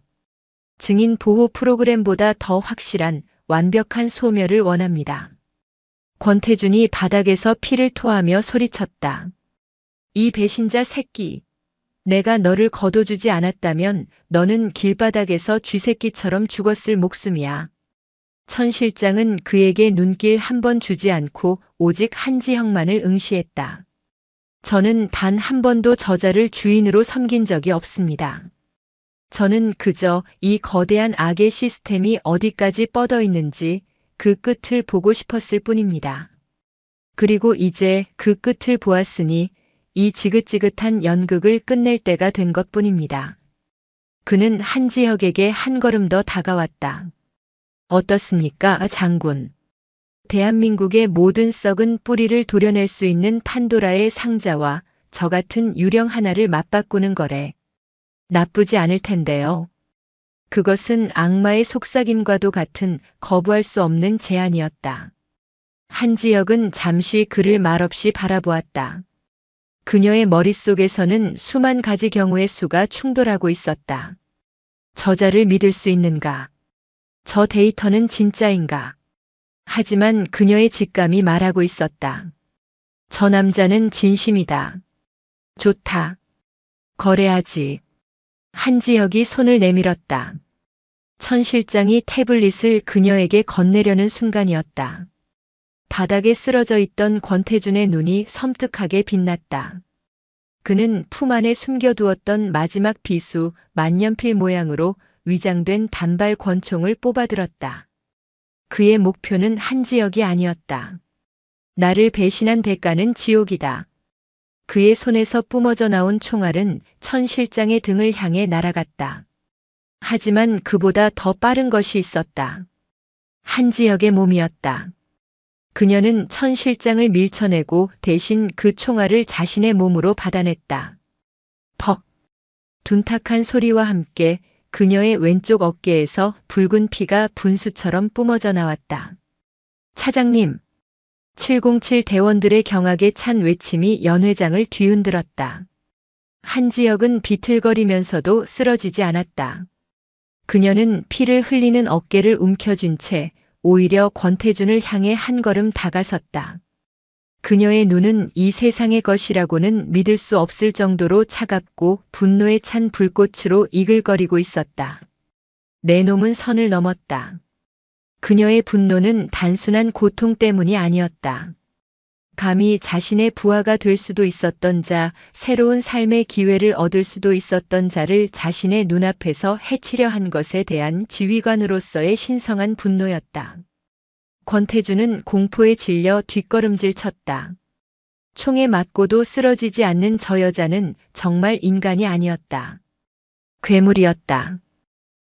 증인 보호 프로그램보다 더 확실한 완벽한 소멸을 원합니다. 권태준이 바닥에서 피를 토하며 소리쳤다. 이 배신자 새끼. 내가 너를 거둬주지 않았다면 너는 길바닥에서 쥐새끼처럼 죽었을 목숨이야. 천 실장은 그에게 눈길 한 번 주지 않고 오직 한지혁만을 응시했다. 저는 단 한 번도 저자를 주인으로 섬긴 적이 없습니다. 저는 그저 이 거대한 악의 시스템이 어디까지 뻗어 있는지 그 끝을 보고 싶었을 뿐입니다. 그리고 이제 그 끝을 보았으니 이 지긋지긋한 연극을 끝낼 때가 된 것뿐입니다. 그는 한지혁에게 한 걸음 더 다가왔다. 어떻습니까, 장군? 대한민국의 모든 썩은 뿌리를 도려낼 수 있는 판도라의 상자와 저 같은 유령 하나를 맞바꾸는 거래. 나쁘지 않을 텐데요. 그것은 악마의 속삭임과도 같은 거부할 수 없는 제안이었다. 한지혁은 잠시 그를 말없이 바라보았다. 그녀의 머릿속에서는 수만 가지 경우의 수가 충돌하고 있었다. 저자를 믿을 수 있는가? 저 데이터는 진짜인가? 하지만 그녀의 직감이 말하고 있었다. 저 남자는 진심이다. 좋다. 거래하지. 한지혁이 손을 내밀었다. 천 실장이 태블릿을 그녀에게 건네려는 순간이었다. 바닥에 쓰러져 있던 권태준의 눈이 섬뜩하게 빛났다. 그는 품 안에 숨겨두었던 마지막 비수 만년필 모양으로 위장된 단발 권총을 뽑아들었다. 그의 목표는 한지혁이 아니었다. 나를 배신한 대가는 지옥이다. 그의 손에서 뿜어져 나온 총알은 천 실장의 등을 향해 날아갔다. 하지만 그보다 더 빠른 것이 있었다. 한지혁의 몸이었다. 그녀는 천 실장을 밀쳐내고 대신 그 총알을 자신의 몸으로 받아냈다. 퍽! 둔탁한 소리와 함께 그녀의 왼쪽 어깨에서 붉은 피가 분수처럼 뿜어져 나왔다. 차장님! 707 대원들의 경악에 찬 외침이 연회장을 뒤흔들었다. 한지혁은 비틀거리면서도 쓰러지지 않았다. 그녀는 피를 흘리는 어깨를 움켜쥔 채 오히려 권태준을 향해 한 걸음 다가섰다. 그녀의 눈은 이 세상의 것이라고는 믿을 수 없을 정도로 차갑고 분노에 찬 불꽃으로 이글거리고 있었다. 내 놈은 선을 넘었다. 그녀의 분노는 단순한 고통 때문이 아니었다. 감히 자신의 부하가 될 수도 있었던 자, 새로운 삶의 기회를 얻을 수도 있었던 자를 자신의 눈앞에서 해치려 한 것에 대한 지휘관으로서의 신성한 분노였다. 권태주는 공포에 질려 뒷걸음질 쳤다. 총에 맞고도 쓰러지지 않는 저 여자는 정말 인간이 아니었다. 괴물이었다.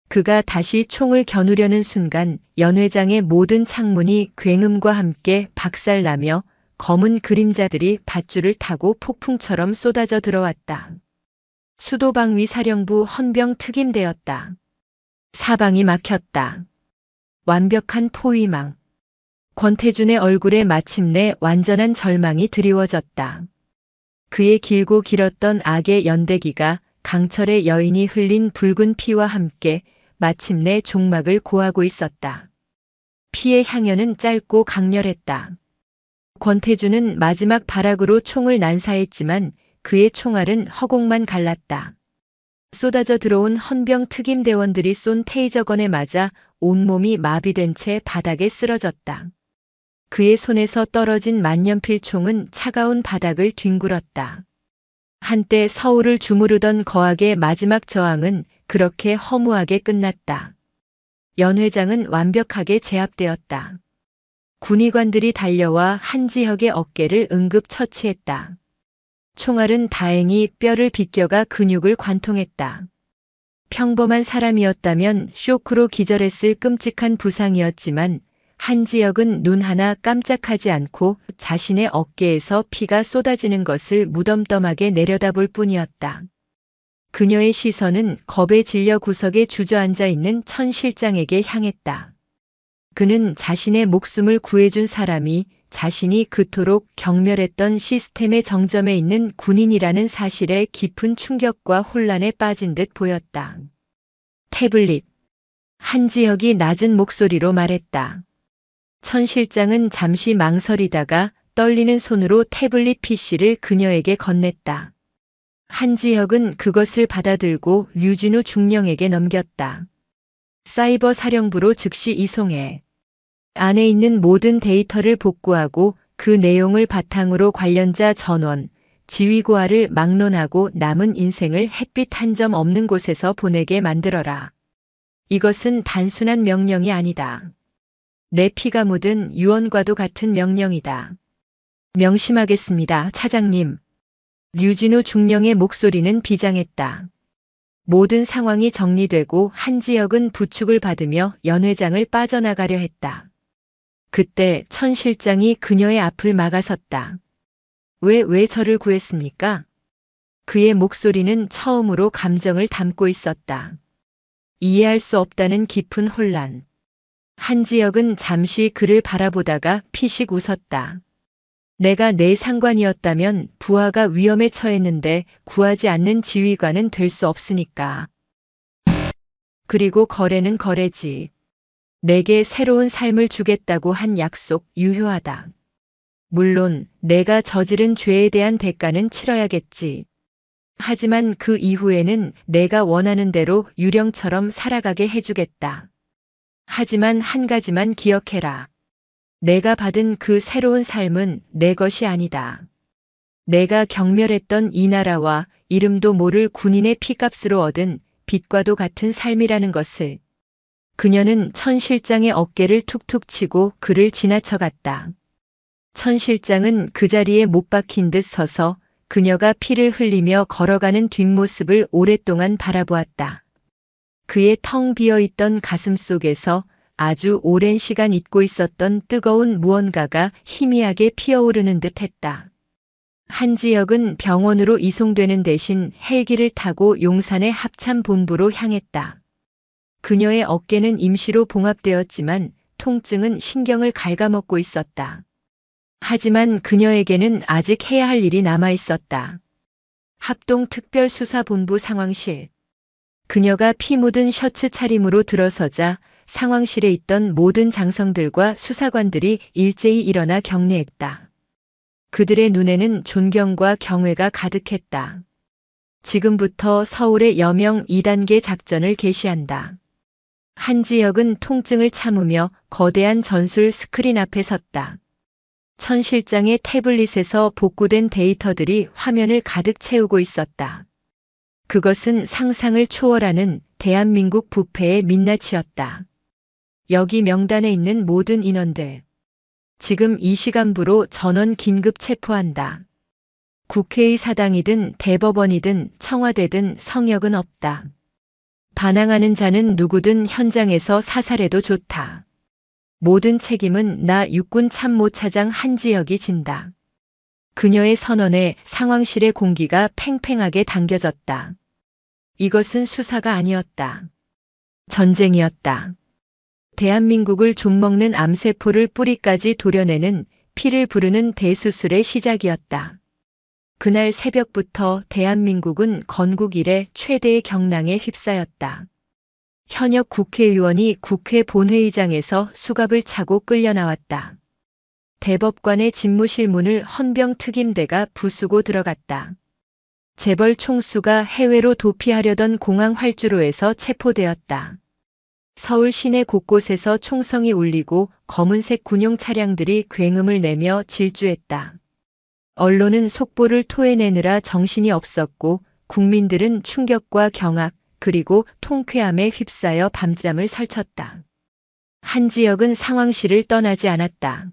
그가 다시 총을 겨누려는 순간 연 회장의 모든 창문이 굉음과 함께 박살나며 검은 그림자들이 밧줄을 타고 폭풍처럼 쏟아져 들어왔다. 수도방위 사령부 헌병 특임대였다. 사방이 막혔다. 완벽한 포위망. 권태준의 얼굴에 마침내 완전한 절망이 드리워졌다. 그의 길고 길었던 악의 연대기가 강철의 여인이 흘린 붉은 피와 함께 마침내 종막을 고하고 있었다. 피의 향연은 짧고 강렬했다. 권태준은 마지막 발악으로 총을 난사했지만 그의 총알은 허공만 갈랐다. 쏟아져 들어온 헌병 특임대원들이 쏜 테이저건에 맞아 온몸이 마비된 채 바닥에 쓰러졌다. 그의 손에서 떨어진 만년필 총은 차가운 바닥을 뒹굴었다. 한때 서울을 주무르던 거악의 마지막 저항은 그렇게 허무하게 끝났다. 연 회장은 완벽하게 제압되었다. 군의관들이 달려와 한지혁의 어깨를 응급 처치했다. 총알은 다행히 뼈를 비껴가 근육을 관통했다. 평범한 사람이었다면 쇼크로 기절했을 끔찍한 부상이었지만 한지혁은 눈 하나 깜짝하지 않고 자신의 어깨에서 피가 쏟아지는 것을 무덤덤하게 내려다볼 뿐이었다. 그녀의 시선은 겁에 질려 구석에 주저앉아 있는 천 실장에게 향했다. 그는 자신의 목숨을 구해준 사람이 자신이 그토록 경멸했던 시스템의 정점에 있는 군인이라는 사실에 깊은 충격과 혼란에 빠진 듯 보였다. 태블릿. 한지혁이 낮은 목소리로 말했다. 천 실장은 잠시 망설이다가 떨리는 손으로 태블릿 PC를 그녀에게 건넸다. 한지혁은 그것을 받아들고 류진우 중령에게 넘겼다. 사이버 사령부로 즉시 이송해. 안에 있는 모든 데이터를 복구하고 그 내용을 바탕으로 관련자 전원, 지휘고하를 막론하고 남은 인생을 햇빛 한 점 없는 곳에서 보내게 만들어라. 이것은 단순한 명령이 아니다. 내 피가 묻은 유언과도 같은 명령이다. 명심하겠습니다, 차장님. 류진우 중령의 목소리는 비장했다. 모든 상황이 정리되고 한지혁은 부축을 받으며 연 회장을 빠져나가려 했다. 그때 천 실장이 그녀의 앞을 막아섰다. 왜 저를 구했습니까? 그의 목소리는 처음으로 감정을 담고 있었다. 이해할 수 없다는 깊은 혼란. 한지혁은 잠시 그를 바라보다가 피식 웃었다. 내가 내 상관이었다면 부하가 위험에 처했는데 구하지 않는 지휘관은 될 수 없으니까. 그리고 거래는 거래지. 내게 새로운 삶을 주겠다고 한 약속 유효하다. 물론 내가 저지른 죄에 대한 대가는 치러야겠지. 하지만 그 이후에는 내가 원하는 대로 유령처럼 살아가게 해주겠다. 하지만 한 가지만 기억해라. 내가 받은 그 새로운 삶은 내 것이 아니다. 내가 경멸했던 이 나라와 이름도 모를 군인의 피값으로 얻은 빛과도 같은 삶이라는 것을. 그녀는 천 실장의 어깨를 툭툭 치고 그를 지나쳐갔다. 천 실장은 그 자리에 못 박힌 듯 서서 그녀가 피를 흘리며 걸어가는 뒷모습을 오랫동안 바라보았다. 그의 텅 비어있던 가슴 속에서 아주 오랜 시간 잊고 있었던 뜨거운 무언가가 희미하게 피어오르는 듯 했다. 한지혁은 병원으로 이송되는 대신 헬기를 타고 용산의 합참본부로 향했다. 그녀의 어깨는 임시로 봉합되었지만 통증은 신경을 갉아먹고 있었다. 하지만 그녀에게는 아직 해야 할 일이 남아 있었다. 합동특별수사본부 상황실. 그녀가 피 묻은 셔츠 차림으로 들어서자 상황실에 있던 모든 장성들과 수사관들이 일제히 일어나 경례했다. 그들의 눈에는 존경과 경외가 가득했다. 지금부터 서울의 여명 2단계 작전을 개시한다. 한지혁은 통증을 참으며 거대한 전술 스크린 앞에 섰다. 천 실장의 태블릿에서 복구된 데이터들이 화면을 가득 채우고 있었다. 그것은 상상을 초월하는 대한민국 부패의 민낯이었다. 여기 명단에 있는 모든 인원들. 지금 이 시간부로 전원 긴급 체포한다. 국회의 사당이든 대법원이든 청와대든 성역은 없다. 반항하는 자는 누구든 현장에서 사살해도 좋다. 모든 책임은 나 육군 참모차장 한지혁이 진다. 그녀의 선언에 상황실의 공기가 팽팽하게 당겨졌다. 이것은 수사가 아니었다. 전쟁이었다. 대한민국을 좀먹는 암세포를 뿌리까지 도려내는 피를 부르는 대수술의 시작이었다. 그날 새벽부터 대한민국은 건국 이래 최대의 경랑에 휩싸였다. 현역 국회의원이 국회 본회의장에서 수갑을 차고 끌려 나왔다. 대법관의 집무실 문을 헌병 특임대가 부수고 들어갔다. 재벌 총수가 해외로 도피하려던 공항 활주로에서 체포되었다. 서울 시내 곳곳에서 총성이 울리고 검은색 군용 차량들이 굉음을 내며 질주했다. 언론은 속보를 토해내느라 정신이 없었고 국민들은 충격과 경악 그리고 통쾌함에 휩싸여 밤잠을 설쳤다. 한지혁은 상황실을 떠나지 않았다.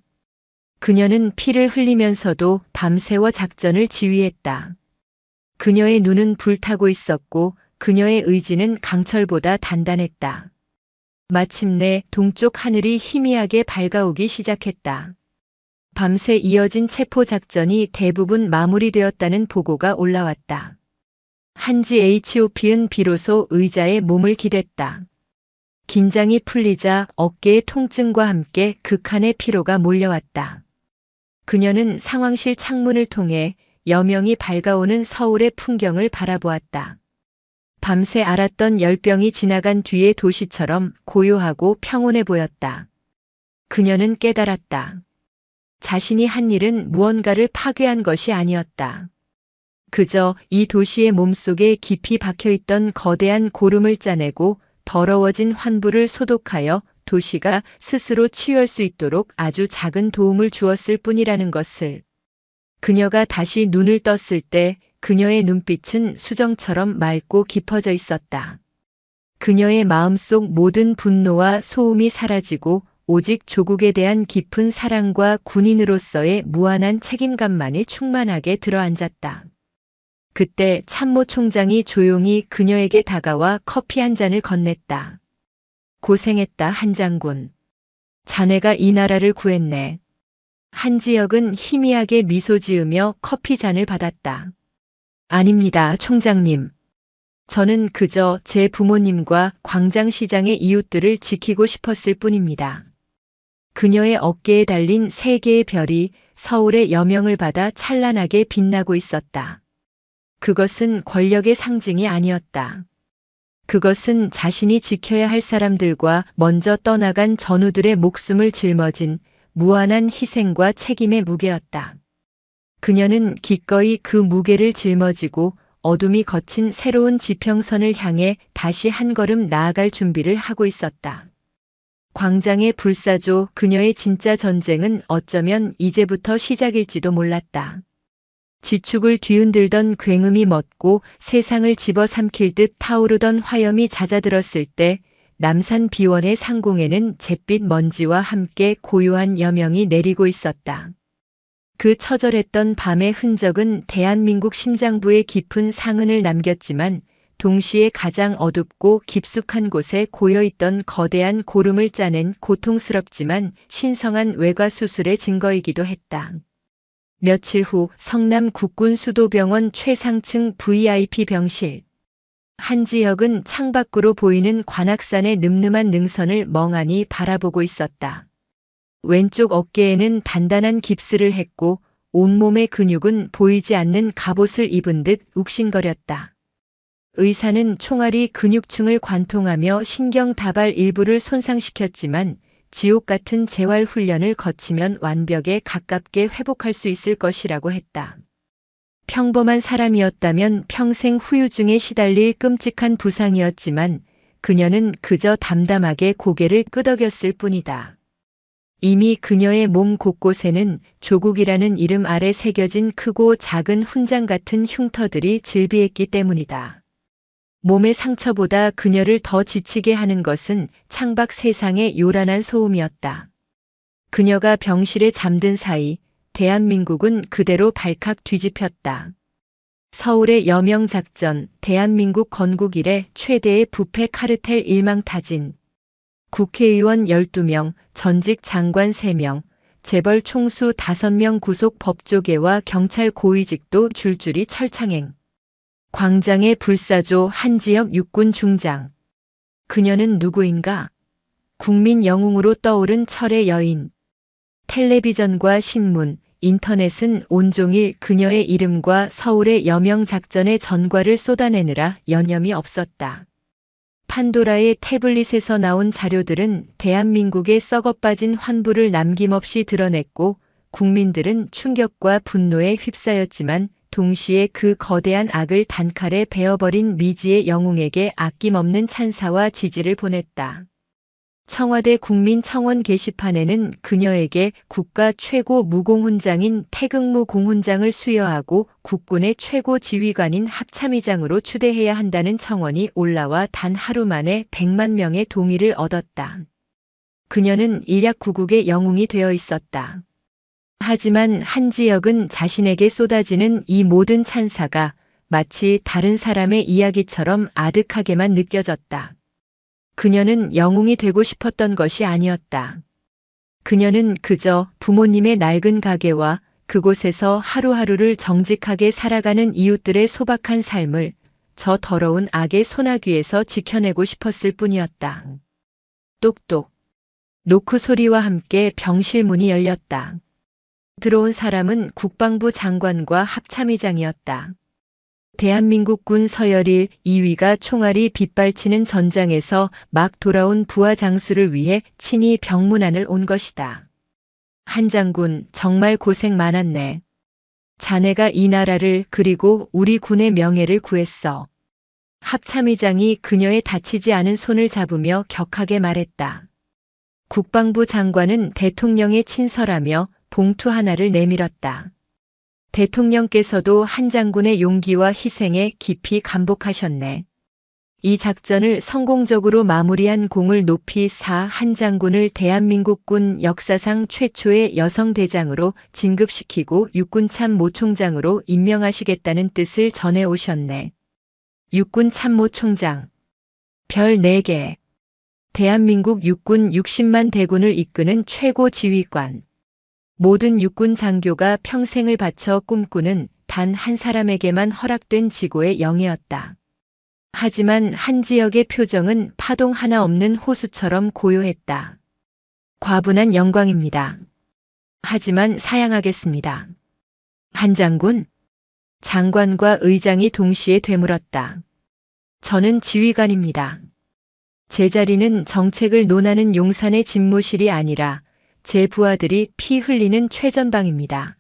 그녀는 피를 흘리면서도 밤새워 작전을 지휘했다. 그녀의 눈은 불타고 있었고 그녀의 의지는 강철보다 단단했다. 마침내 동쪽 하늘이 희미하게 밝아오기 시작했다. 밤새 이어진 체포 작전이 대부분 마무리되었다는 보고가 올라왔다. 한지 HOP는 비로소 의자에 몸을 기댔다. 긴장이 풀리자 어깨의 통증과 함께 극한의 피로가 몰려왔다. 그녀는 상황실 창문을 통해 여명이 밝아오는 서울의 풍경을 바라보았다. 밤새 앓았던 열병이 지나간 뒤의 도시처럼 고요하고 평온해 보였다. 그녀는 깨달았다. 자신이 한 일은 무언가를 파괴한 것이 아니었다. 그저 이 도시의 몸속에 깊이 박혀있던 거대한 고름을 짜내고 더러워진 환부를 소독하여 도시가 스스로 치유할 수 있도록 아주 작은 도움을 주었을 뿐이라는 것을. 그녀가 다시 눈을 떴을 때 그녀의 눈빛은 수정처럼 맑고 깊어져 있었다. 그녀의 마음속 모든 분노와 소음이 사라지고 오직 조국에 대한 깊은 사랑과 군인으로서의 무한한 책임감만이 충만하게 들어앉았다. 그때 참모총장이 조용히 그녀에게 다가와 커피 한 잔을 건넸다. 고생했다, 한 장군. 자네가 이 나라를 구했네. 한지혁은 희미하게 미소 지으며 커피 잔을 받았다. 아닙니다, 총장님. 저는 그저 제 부모님과 광장시장의 이웃들을 지키고 싶었을 뿐입니다. 그녀의 어깨에 달린 세 개의 별이 서울의 여명을 받아 찬란하게 빛나고 있었다. 그것은 권력의 상징이 아니었다. 그것은 자신이 지켜야 할 사람들과 먼저 떠나간 전우들의 목숨을 짊어진 무한한 희생과 책임의 무게였다. 그녀는 기꺼이 그 무게를 짊어지고 어둠이 거친 새로운 지평선을 향해 다시 한 걸음 나아갈 준비를 하고 있었다. 광장의 불사조 그녀의 진짜 전쟁은 어쩌면 이제부터 시작일지도 몰랐다. 지축을 뒤흔들던 굉음이 멎고 세상을 집어삼킬 듯 타오르던 화염이 잦아들었을 때 남산 비원의 상공에는 잿빛 먼지와 함께 고요한 여명이 내리고 있었다. 그 처절했던 밤의 흔적은 대한민국 심장부에 깊은 상흔을 남겼지만 동시에 가장 어둡고 깊숙한 곳에 고여있던 거대한 고름을 짜낸 고통스럽지만 신성한 외과 수술의 증거이기도 했다. 며칠 후 성남 국군수도병원 최상층 VIP 병실. 한지혁은 창밖으로 보이는 관악산의 늠름한 능선을 멍하니 바라보고 있었다. 왼쪽 어깨에는 단단한 깁스를 했고 온몸의 근육은 보이지 않는 갑옷을 입은 듯 욱신거렸다. 의사는 총알이 근육층을 관통하며 신경다발 일부를 손상시켰지만 지옥 같은 재활 훈련을 거치면 완벽에 가깝게 회복할 수 있을 것이라고 했다. 평범한 사람이었다면 평생 후유증에 시달릴 끔찍한 부상이었지만 그녀는 그저 담담하게 고개를 끄덕였을 뿐이다. 이미 그녀의 몸 곳곳에는 조국이라는 이름 아래 새겨진 크고 작은 훈장 같은 흉터들이 즐비했기 때문이다. 몸의 상처보다 그녀를 더 지치게 하는 것은 창밖 세상의 요란한 소음이었다. 그녀가 병실에 잠든 사이 대한민국은 그대로 발칵 뒤집혔다. 서울의 여명작전, 대한민국 건국 이래 최대의 부패 카르텔 일망타진, 국회의원 12명, 전직 장관 3명, 재벌 총수 5명 구속 법조계와 경찰 고위직도 줄줄이 철창행. 광장의 불사조 한지혁 육군 중장. 그녀는 누구인가? 국민 영웅으로 떠오른 철의 여인. 텔레비전과 신문, 인터넷은 온종일 그녀의 이름과 서울의 여명작전의 전과를 쏟아내느라 여념이 없었다. 판도라의 태블릿에서 나온 자료들은 대한민국의 썩어빠진 환부를 남김없이 드러냈고 국민들은 충격과 분노에 휩싸였지만 동시에 그 거대한 악을 단칼에 베어버린 미지의 영웅에게 아낌없는 찬사와 지지를 보냈다. 청와대 국민청원 게시판에는 그녀에게 국가 최고 무공훈장인 태극무 공훈장을 수여하고 국군의 최고 지휘관인 합참의장으로 추대해야 한다는 청원이 올라와 단 하루 만에 100만 명의 동의를 얻었다. 그녀는 일약구국의 영웅이 되어 있었다. 하지만 한지혁은 자신에게 쏟아지는 이 모든 찬사가 마치 다른 사람의 이야기처럼 아득하게만 느껴졌다. 그녀는 영웅이 되고 싶었던 것이 아니었다. 그녀는 그저 부모님의 낡은 가게와 그곳에서 하루하루를 정직하게 살아가는 이웃들의 소박한 삶을 저 더러운 악의 소나귀에서 지켜내고 싶었을 뿐이었다. 똑똑. 노크 소리와 함께 병실 문이 열렸다. 들어온 사람은 국방부 장관과 합참의장이었다. 대한민국군 서열일 2위가 총알이 빗발치는 전장에서 막 돌아온 부하 장수를 위해 친히 병문안을 온 것이다. 한 장군, 정말 고생 많았네. 자네가 이 나라를 그리고 우리 군의 명예를 구했어. 합참의장이 그녀의 다치지 않은 손을 잡으며 격하게 말했다. 국방부 장관은 대통령에 친설하며 봉투 하나를 내밀었다. 대통령께서도 한 장군의 용기와 희생에 깊이 감복하셨네. 이 작전을 성공적으로 마무리한 공을 높이 사 한 장군을 대한민국군 역사상 최초의 여성 대장으로 진급시키고 육군 참모총장으로 임명하시겠다는 뜻을 전해 오셨네. 육군 참모총장. 별 4개. 대한민국 육군 60만 대군을 이끄는 최고 지휘관. 모든 육군 장교가 평생을 바쳐 꿈꾸는 단 한 사람에게만 허락된 지고의 영예였다. 하지만 한지혁의 표정은 파동 하나 없는 호수처럼 고요했다. 과분한 영광입니다. 하지만 사양하겠습니다. 한 장군? 장관과 의장이 동시에 되물었다. 저는 지휘관입니다. 제 자리는 정책을 논하는 용산의 집무실이 아니라 제 부하들이 피 흘리는 최전방입니다.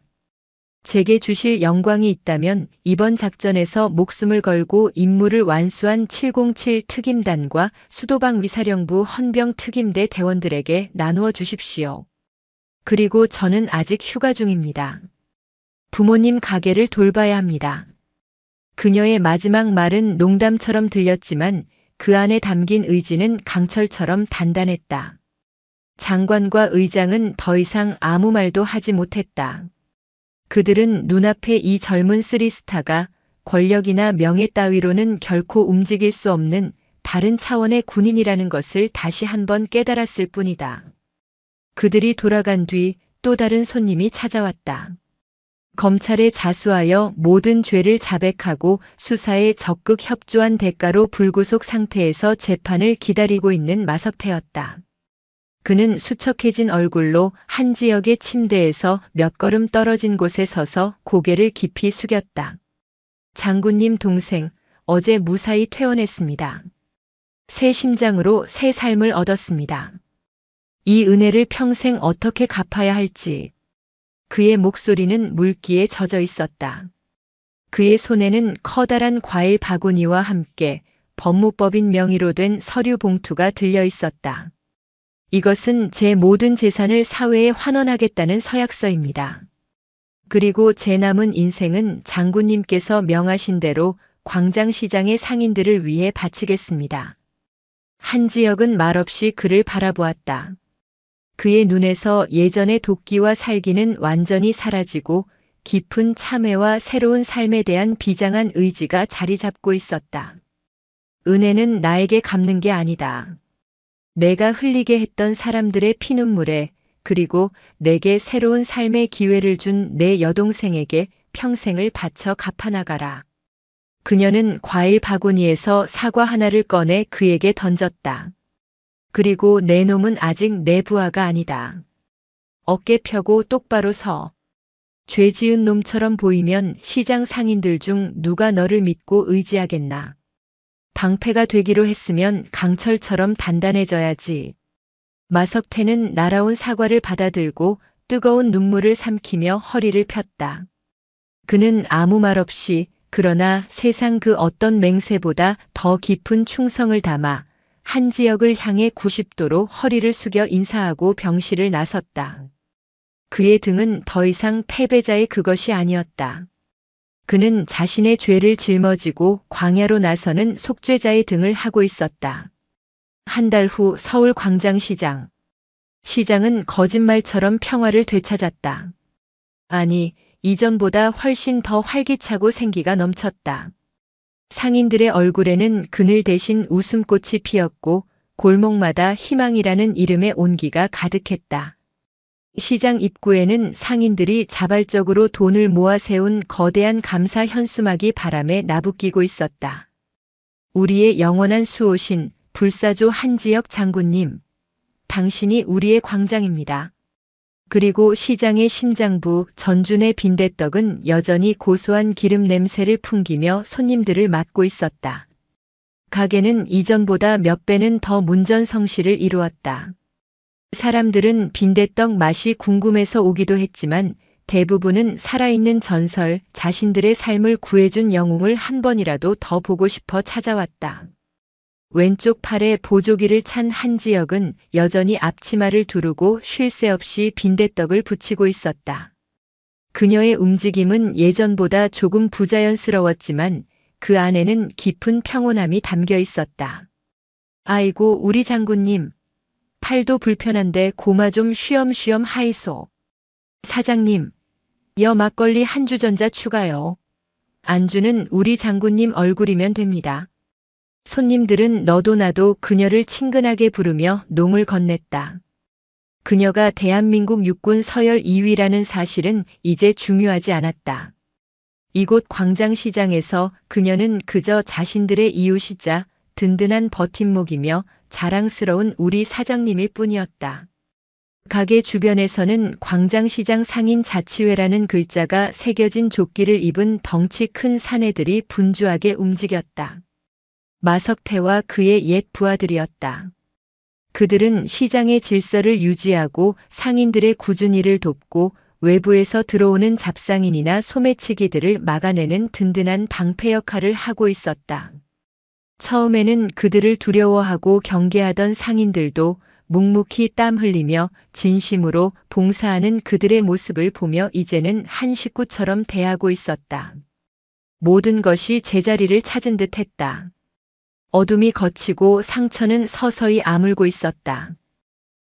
제게 주실 영광이 있다면 이번 작전에서 목숨을 걸고 임무를 완수한 707 특임단과 수도방 위사령부 헌병 특임대 대원들에게 나누어 주십시오. 그리고 저는 아직 휴가 중입니다. 부모님 가게를 돌봐야 합니다. 그녀의 마지막 말은 농담처럼 들렸지만 그 안에 담긴 의지는 강철처럼 단단했다. 장관과 의장은 더 이상 아무 말도 하지 못했다. 그들은 눈앞에 이 젊은 쓰리스타가 권력이나 명예 따위로는 결코 움직일 수 없는 다른 차원의 군인이라는 것을 다시 한번 깨달았을 뿐이다. 그들이 돌아간 뒤 또 다른 손님이 찾아왔다. 검찰에 자수하여 모든 죄를 자백하고 수사에 적극 협조한 대가로 불구속 상태에서 재판을 기다리고 있는 마석태였다. 그는 수척해진 얼굴로 한지혁의 침대에서 몇 걸음 떨어진 곳에 서서 고개를 깊이 숙였다. 장군님 동생, 어제 무사히 퇴원했습니다. 새 심장으로 새 삶을 얻었습니다. 이 은혜를 평생 어떻게 갚아야 할지. 그의 목소리는 물기에 젖어 있었다. 그의 손에는 커다란 과일 바구니와 함께 법무법인 명의로 된 서류 봉투가 들려 있었다. 이것은 제 모든 재산을 사회에 환원하겠다는 서약서입니다. 그리고 제 남은 인생은 장군님께서 명하신 대로 광장시장의 상인들을 위해 바치겠습니다. 한지혁은 말없이 그를 바라보았다. 그의 눈에서 예전의 도끼와 살기는 완전히 사라지고 깊은 참회와 새로운 삶에 대한 비장한 의지가 자리 잡고 있었다. 은혜는 나에게 갚는 게 아니다. 내가 흘리게 했던 사람들의 피눈물에, 그리고 내게 새로운 삶의 기회를 준 내 여동생에게 평생을 바쳐 갚아나가라. 그녀는 과일 바구니에서 사과 하나를 꺼내 그에게 던졌다. 그리고 내 놈은 아직 내 부하가 아니다. 어깨 펴고 똑바로 서. 죄 지은 놈처럼 보이면 시장 상인들 중 누가 너를 믿고 의지하겠나. 방패가 되기로 했으면 강철처럼 단단해져야지. 마석태는 날아온 사과를 받아들고 뜨거운 눈물을 삼키며 허리를 폈다. 그는 아무 말 없이, 그러나 세상 그 어떤 맹세보다 더 깊은 충성을 담아 한지혁을 향해 90도로 허리를 숙여 인사하고 병실을 나섰다. 그의 등은 더 이상 패배자의 그것이 아니었다. 그는 자신의 죄를 짊어지고 광야로 나서는 속죄자의 등을 하고 있었다. 한 달 후 서울 광장시장. 시장은 거짓말처럼 평화를 되찾았다. 아니, 이전보다 훨씬 더 활기차고 생기가 넘쳤다. 상인들의 얼굴에는 그늘 대신 웃음꽃이 피었고 골목마다 희망이라는 이름의 온기가 가득했다. 시장 입구에는 상인들이 자발적으로 돈을 모아 세운 거대한 감사 현수막이 바람에 나부끼고 있었다. 우리의 영원한 수호신 불사조 한지혁 장군님, 당신이 우리의 광장입니다. 그리고 시장의 심장부 전준의 빈대떡은 여전히 고소한 기름 냄새를 풍기며 손님들을 맞고 있었다. 가게는 이전보다 몇 배는 더 문전성시를 이루었다. 사람들은 빈대떡 맛이 궁금해서 오기도 했지만 대부분은 살아있는 전설, 자신들의 삶을 구해준 영웅을 한 번이라도 더 보고 싶어 찾아왔다. 왼쪽 팔에 보조기를 찬 한지혁은 여전히 앞치마를 두르고 쉴 새 없이 빈대떡을 부치고 있었다. 그녀의 움직임은 예전보다 조금 부자연스러웠지만 그 안에는 깊은 평온함이 담겨 있었다. 아이고, 우리 장군님. 팔도 불편한데 고마 좀 쉬엄쉬엄 하이소. 사장님, 여 막걸리 한 주 전자 추가요. 안주는 우리 장군님 얼굴이면 됩니다. 손님들은 너도 나도 그녀를 친근하게 부르며 농을 건넸다. 그녀가 대한민국 육군 서열 2위라는 사실은 이제 중요하지 않았다. 이곳 광장시장에서 그녀는 그저 자신들의 이웃이자 든든한 버팀목이며 자랑스러운 우리 사장님일 뿐이었다. 가게 주변에서는 광장시장 상인자치회라는 글자가 새겨진 조끼를 입은 덩치 큰 사내들이 분주하게 움직였다. 마석태와 그의 옛 부하들이었다. 그들은 시장의 질서를 유지하고 상인들의 꾸준히 일을 돕고 외부에서 들어오는 잡상인이나 소매치기들을 막아내는 든든한 방패 역할을 하고 있었다. 처음에는 그들을 두려워하고 경계하던 상인들도 묵묵히 땀 흘리며 진심으로 봉사하는 그들의 모습을 보며 이제는 한 식구처럼 대하고 있었다. 모든 것이 제자리를 찾은 듯 했다. 어둠이 걷히고 상처는 서서히 아물고 있었다.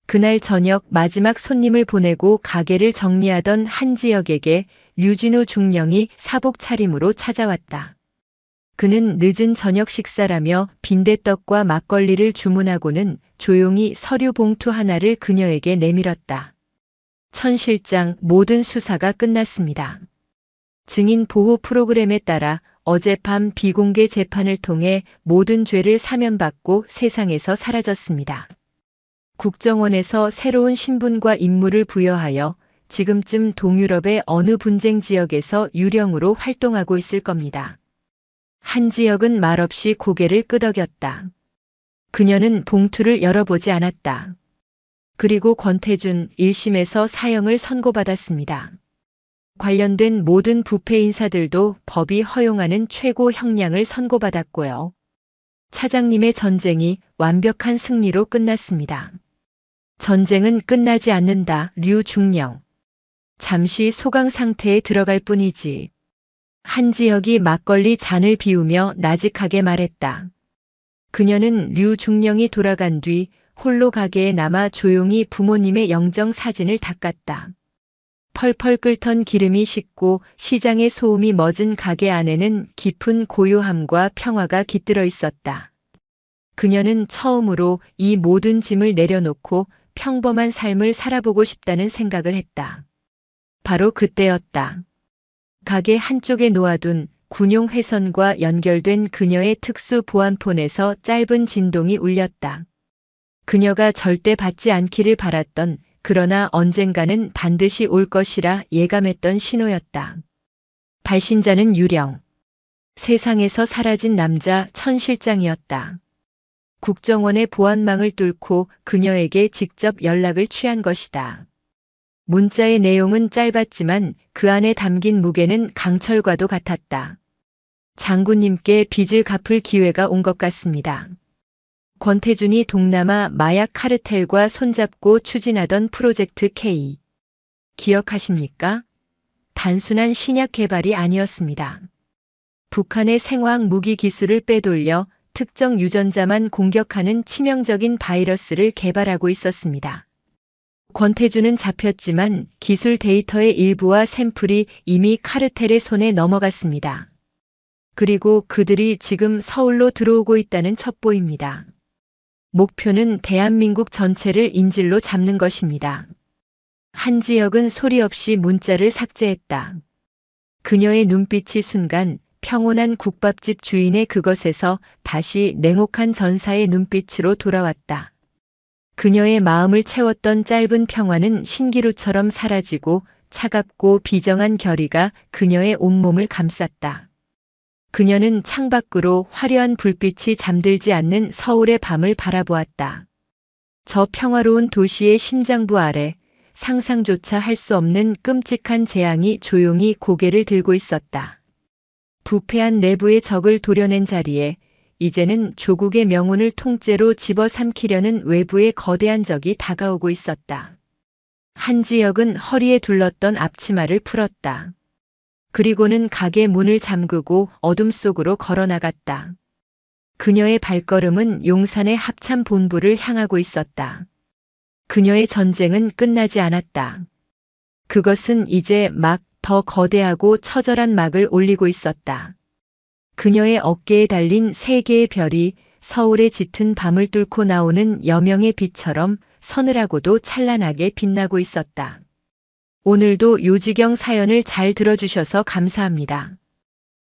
그날 저녁 마지막 손님을 보내고 가게를 정리하던 한지혁에게 류진우 중령이 사복 차림으로 찾아왔다. 그는 늦은 저녁 식사라며 빈대떡과 막걸리를 주문하고는 조용히 서류 봉투 하나를 그녀에게 내밀었다. 천 실장, 모든 수사가 끝났습니다. 증인 보호 프로그램에 따라 어젯밤 비공개 재판을 통해 모든 죄를 사면받고 세상에서 사라졌습니다. 국정원에서 새로운 신분과 임무를 부여하여 지금쯤 동유럽의 어느 분쟁 지역에서 유령으로 활동하고 있을 겁니다. 한지혁은 말없이 고개를 끄덕였다. 그녀는 봉투를 열어보지 않았다. 그리고 권태준 1심에서 사형을 선고받았습니다. 관련된 모든 부패 인사들도 법이 허용하는 최고 형량을 선고받았고요. 차장님의 전쟁이 완벽한 승리로 끝났습니다. 전쟁은 끝나지 않는다. 류중령. 잠시 소강 상태에 들어갈 뿐이지. 한지혁이 막걸리 잔을 비우며 나직하게 말했다. 그녀는 류중령이 돌아간 뒤 홀로 가게에 남아 조용히 부모님의 영정 사진을 닦았다. 펄펄 끓던 기름이 식고 시장의 소음이 멎은 가게 안에는 깊은 고요함과 평화가 깃들어 있었다. 그녀는 처음으로 이 모든 짐을 내려놓고 평범한 삶을 살아보고 싶다는 생각을 했다. 바로 그때였다. 가게 한쪽에 놓아둔 군용 회선과 연결된 그녀의 특수 보안폰에서 짧은 진동이 울렸다. 그녀가 절대 받지 않기를 바랐던, 그러나 언젠가는 반드시 올 것이라 예감했던 신호였다. 발신자는 유령. 세상에서 사라진 남자 천 실장이었다. 국정원의 보안망을 뚫고 그녀에게 직접 연락을 취한 것이다. 문자의 내용은 짧았지만 그 안에 담긴 무게는 강철과도 같았다. 장군님께 빚을 갚을 기회가 온 것 같습니다. 권태준이 동남아 마약 카르텔과 손잡고 추진하던 프로젝트 K. 기억하십니까? 단순한 신약 개발이 아니었습니다. 북한의 생화학 무기 기술을 빼돌려 특정 유전자만 공격하는 치명적인 바이러스를 개발하고 있었습니다. 권태준은 잡혔지만 기술 데이터의 일부와 샘플이 이미 카르텔의 손에 넘어갔습니다. 그리고 그들이 지금 서울로 들어오고 있다는 첩보입니다. 목표는 대한민국 전체를 인질로 잡는 것입니다. 한지혁은 소리 없이 문자를 삭제했다. 그녀의 눈빛이 순간 평온한 국밥집 주인의 그것에서 다시 냉혹한 전사의 눈빛으로 돌아왔다. 그녀의 마음을 채웠던 짧은 평화는 신기루처럼 사라지고 차갑고 비정한 결의가 그녀의 온몸을 감쌌다. 그녀는 창밖으로 화려한 불빛이 잠들지 않는 서울의 밤을 바라보았다. 저 평화로운 도시의 심장부 아래 상상조차 할 수 없는 끔찍한 재앙이 조용히 고개를 들고 있었다. 부패한 내부의 적을 도려낸 자리에 이제는 조국의 명운을 통째로 집어삼키려는 외부의 거대한 적이 다가오고 있었다. 한지혁은 허리에 둘렀던 앞치마를 풀었다. 그리고는 가게 문을 잠그고 어둠 속으로 걸어나갔다. 그녀의 발걸음은 용산의 합참 본부를 향하고 있었다. 그녀의 전쟁은 끝나지 않았다. 그것은 이제 막 더 거대하고 처절한 막을 올리고 있었다. 그녀의 어깨에 달린 세 개의 별이 서울의 짙은 밤을 뚫고 나오는 여명의 빛처럼 서늘하고도 찬란하게 빛나고 있었다. 오늘도 요지경 사연을 잘 들어주셔서 감사합니다.